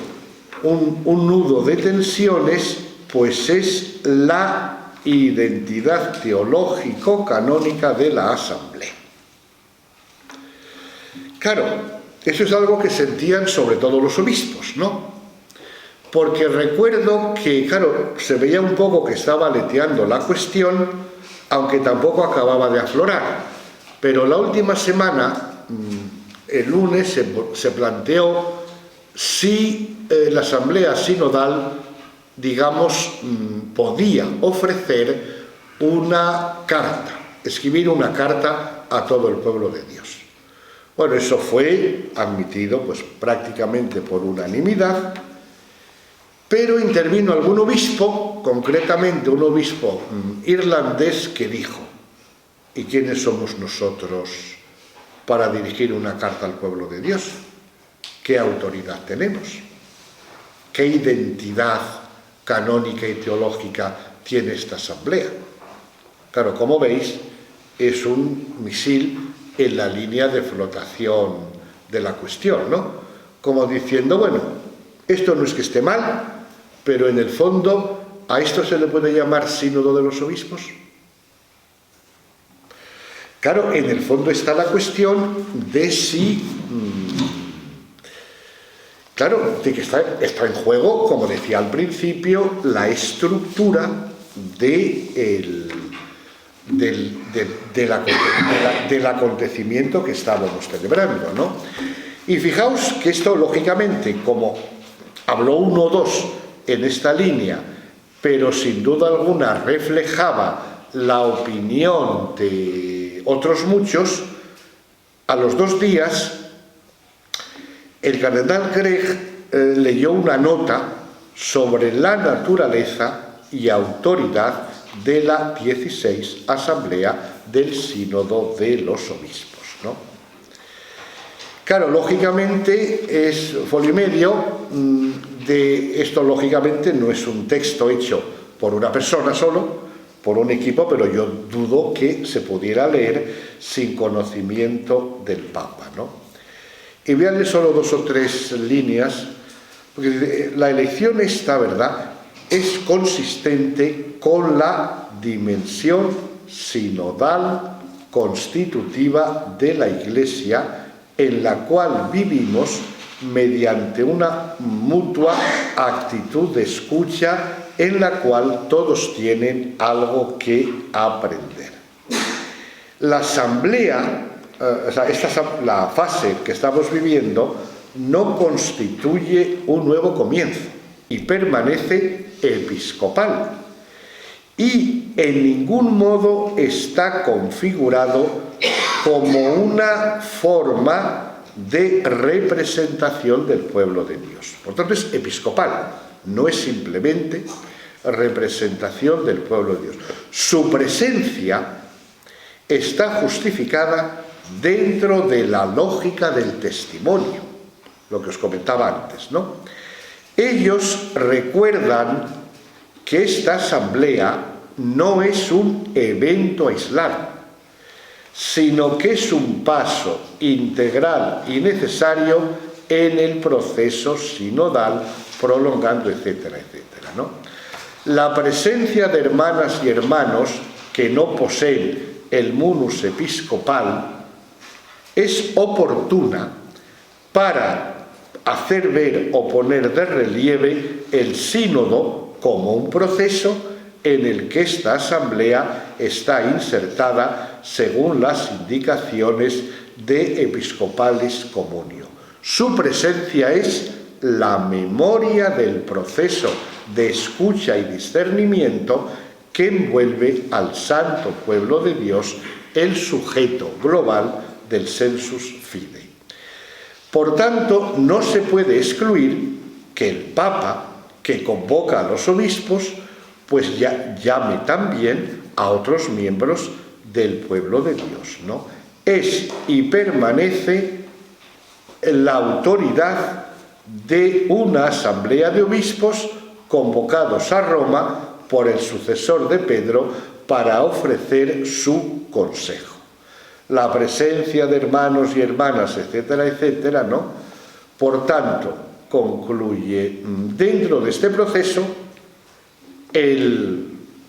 un nudo de tensiones, pues es la identidad teológico-canónica de la Asamblea. Claro, eso es algo que sentían sobre todo los obispos, ¿no? Porque recuerdo que, claro, se veía un poco que estaba aleteando la cuestión, aunque tampoco acababa de aflorar. Pero la última semana, el lunes, se planteó si la Asamblea Sinodal, digamos, podía ofrecer una carta, escribir una carta a todo el pueblo de Dios. Bueno, eso fue admitido pues prácticamente por unanimidad, pero intervino algún obispo, concretamente un obispo irlandés, que dijo: ¿y quiénes somos nosotros para dirigir una carta al pueblo de Dios? ¿Qué autoridad tenemos? ¿Qué identidad canónica y teológica tiene esta asamblea? Claro, como veis, es un misil en la línea de flotación de la cuestión, ¿no? Como diciendo, bueno, esto no es que esté mal, pero en el fondo, ¿a esto se le puede llamar sínodo de los obispos? Claro, en el fondo está la cuestión de si... Claro, de que está en juego, como decía al principio, la estructura del acontecimiento que estábamos celebrando, ¿no? Y fijaos que esto, lógicamente, como habló uno o dos en esta línea, pero sin duda alguna reflejaba la opinión de otros muchos, a los 2 días el cardenal Craig leyó una nota sobre la naturaleza y autoridad de la 16 Asamblea del Sínodo de los Obispos, ¿no? Claro, lógicamente es folio y medio de esto. Lógicamente no es un texto hecho por una persona solo, por un equipo, pero yo dudo que se pudiera leer sin conocimiento del Papa, ¿no? Y voy a leer solo 2 o 3 líneas, porque la elección esta, ¿verdad?, es consistente con la dimensión sinodal constitutiva de la Iglesia, en la cual vivimos mediante una mutua actitud de escucha, en la cual todos tienen algo que aprender. La asamblea, la fase que estamos viviendo, no constituye un nuevo comienzo y permanece episcopal, y en ningún modo está configurado como una forma de representación del pueblo de Dios. Por tanto, es episcopal, no es simplemente representación del pueblo de Dios. Su presencia está justificada dentro de la lógica del testimonio, lo que os comentaba antes, ¿no? Ellos recuerdan que esta asamblea no es un evento aislado, sino que es un paso integral y necesario en el proceso sinodal, prolongando, etcétera, etcétera, ¿no? La presencia de hermanas y hermanos que no poseen el munus episcopal es oportuna para hacer ver o poner de relieve el sínodo como un proceso en el que esta asamblea está insertada según las indicaciones de Episcopalis Communio. Su presencia es la memoria del proceso de escucha y discernimiento que envuelve al santo pueblo de Dios, el sujeto global del sensus fidei. Por tanto, no se puede excluir que el Papa, que convoca a los obispos, pues ya llame también a otros miembros del pueblo de Dios, ¿no? Es y permanece la autoridad de una asamblea de obispos convocados a Roma por el sucesor de Pedro para ofrecer su consejo. La presencia de hermanos y hermanas, etcétera, etcétera, ¿no? Por tanto, concluye dentro de este proceso, el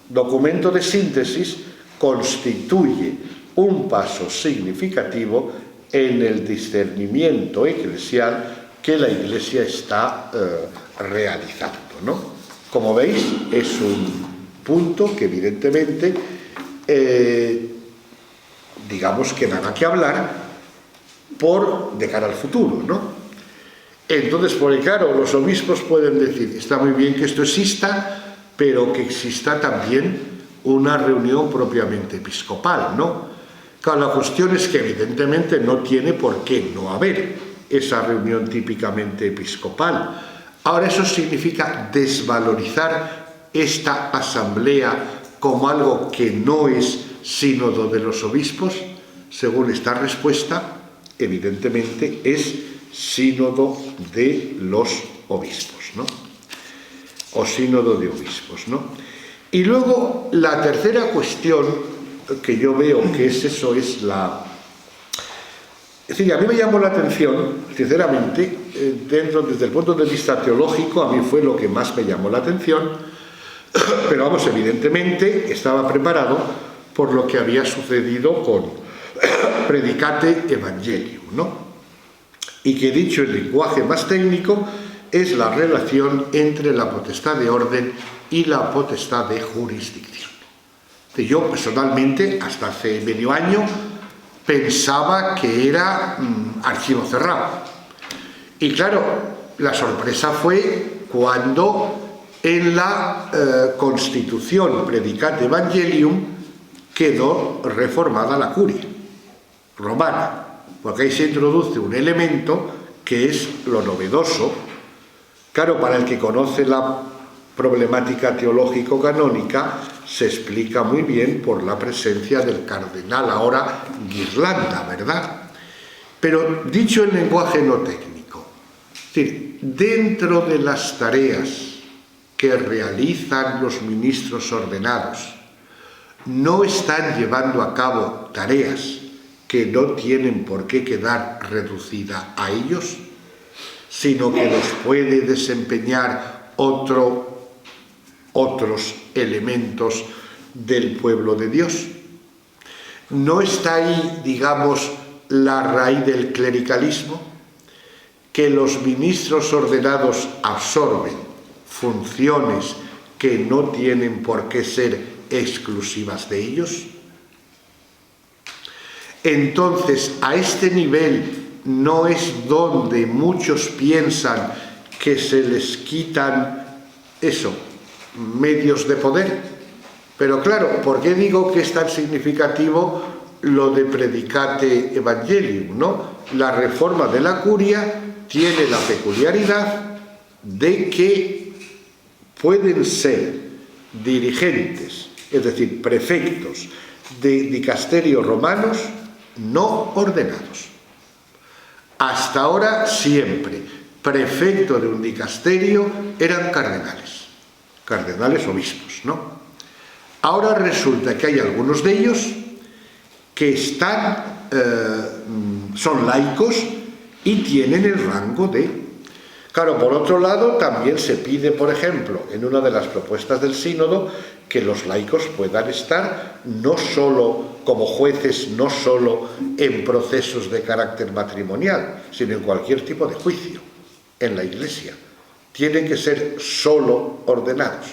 documento de síntesis constituye un paso significativo en el discernimiento eclesial que la Iglesia está realizando, ¿no? Como veis, es un punto que evidentemente digamos que nada que hablar de cara al futuro, ¿no? Entonces, porque claro, los obispos pueden decir, está muy bien que esto exista, pero que exista también una reunión propiamente episcopal, ¿no? Claro, la cuestión es que evidentemente no tiene por qué no haber esa reunión típicamente episcopal. Ahora, ¿eso significa desvalorizar esta asamblea como algo que no es sínodo de los obispos? Según esta respuesta, evidentemente es sínodo de los obispos, ¿no? O sínodo de obispos, ¿no? Y luego la tercera cuestión que yo veo que es eso, es la... Es decir, a mí me llamó la atención, sinceramente, desde el punto de vista teológico, a mí fue lo que más me llamó la atención, pero vamos, evidentemente estaba preparado por lo que había sucedido con Predicate Evangelium, ¿no? Y que, dicho en lenguaje más técnico, es la relación entre la potestad de orden y la potestad de jurisdicción. Yo personalmente, hasta hace medio año, pensaba que era archivo cerrado. Y claro, la sorpresa fue cuando en la Constitución Predicate Evangelium quedó reformada la curia romana, porque ahí se introduce un elemento que es lo novedoso. Claro, para el que conoce la problemática teológico-canónica, se explica muy bien por la presencia del cardenal ahora Ghirlanda, ¿verdad? Pero dicho en lenguaje no técnico, es decir, dentro de las tareas que realizan los ministros ordenados, no están llevando a cabo tareas que no tienen por qué quedar reducida a ellos, sino que los puede desempeñar otros elementos del pueblo de Dios. ¿No está ahí, digamos, la raíz del clericalismo? Que los ministros ordenados absorben funciones que no tienen por qué ser exclusivas de ellos. Entonces, a este nivel no es donde muchos piensan que se les quitan medios de poder. Pero claro, ¿por qué digo que es tan significativo lo de Predicate Evangelium, ¿no? La reforma de la curia tiene la peculiaridad de que pueden ser dirigentes, es decir, prefectos de dicasterios romanos no ordenados. Hasta ahora siempre prefecto de un dicasterio eran cardenales obispos, ¿no? Ahora resulta que hay algunos de ellos que son laicos y tienen el rango de... Claro, por otro lado, también se pide, por ejemplo, en una de las propuestas del sínodo, que los laicos puedan estar no solo como jueces, no solo en procesos de carácter matrimonial, sino en cualquier tipo de juicio en la Iglesia. Tienen que ser solo ordenados.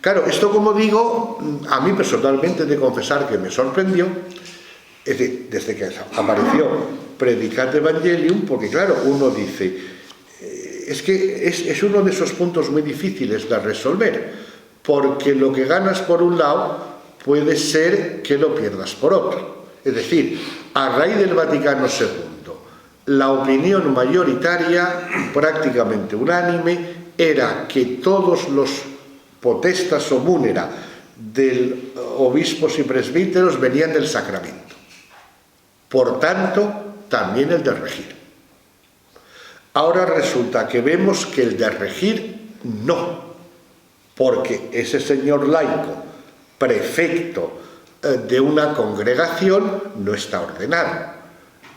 Claro, esto, como digo, a mí personalmente he de confesar que me sorprendió, es decir, desde que apareció Predicate Evangelium, porque claro, uno dice, es que es uno de esos puntos muy difíciles de resolver, porque lo que ganas por un lado puede ser que lo pierdas por otro. Es decir, a raíz del Vaticano II, la opinión mayoritaria, prácticamente unánime, era que todos los potestas o múnera de obispos y presbíteros venían del sacramento. Por tanto, también el de regir. Ahora resulta que vemos que el de regir no, porque ese señor laico, prefecto de una congregación, no está ordenado.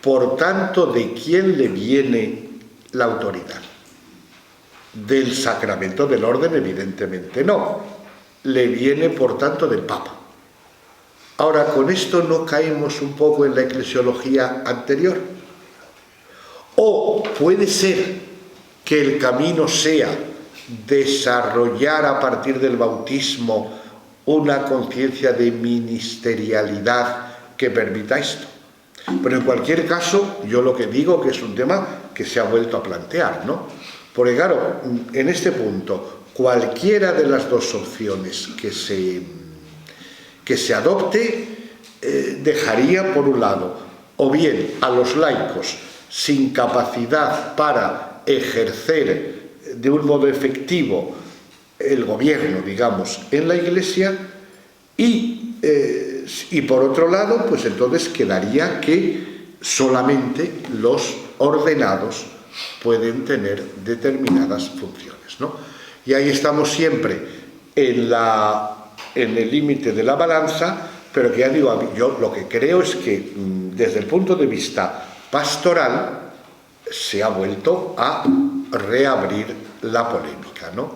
Por tanto, ¿de quién le viene la autoridad? Del sacramento del orden, evidentemente no. Le viene, por tanto, del Papa. Ahora, ¿con esto no caemos un poco en la eclesiología anterior? O puede ser que el camino sea desarrollar a partir del bautismo una conciencia de ministerialidad que permita esto. Pero en cualquier caso, yo lo que digo que es un tema que se ha vuelto a plantear, ¿no? Porque claro, en este punto, cualquiera de las dos opciones que se adopte dejaría, por un lado, o bien a los laicos sin capacidad para ejercer de un modo efectivo el gobierno, digamos, en la Iglesia, y por otro lado, pues entonces quedaría que solamente los ordenados pueden tener determinadas funciones, ¿no? Y ahí estamos siempre en el límite de la balanza, pero que ya digo, yo lo que creo es que desde el punto de vista pastoral se ha vuelto a reabrir la polémica, ¿no?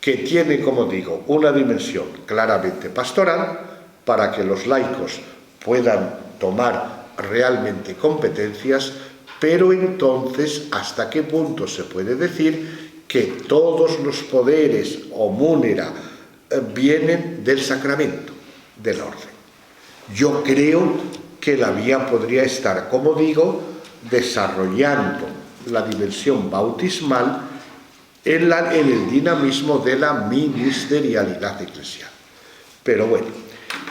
Que tiene, como digo, una dimensión claramente pastoral para que los laicos puedan tomar realmente competencias, pero entonces, ¿hasta qué punto se puede decir que todos los poderes o múnera vienen del sacramento, del orden? Yo creo que la vía podría estar, como digo, desarrollando la dimensión bautismal en el dinamismo de la ministerialidad eclesial. Pero bueno,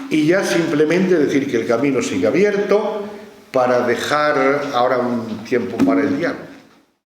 y ya simplemente decir que el camino sigue abierto para dejar ahora un tiempo para el diálogo.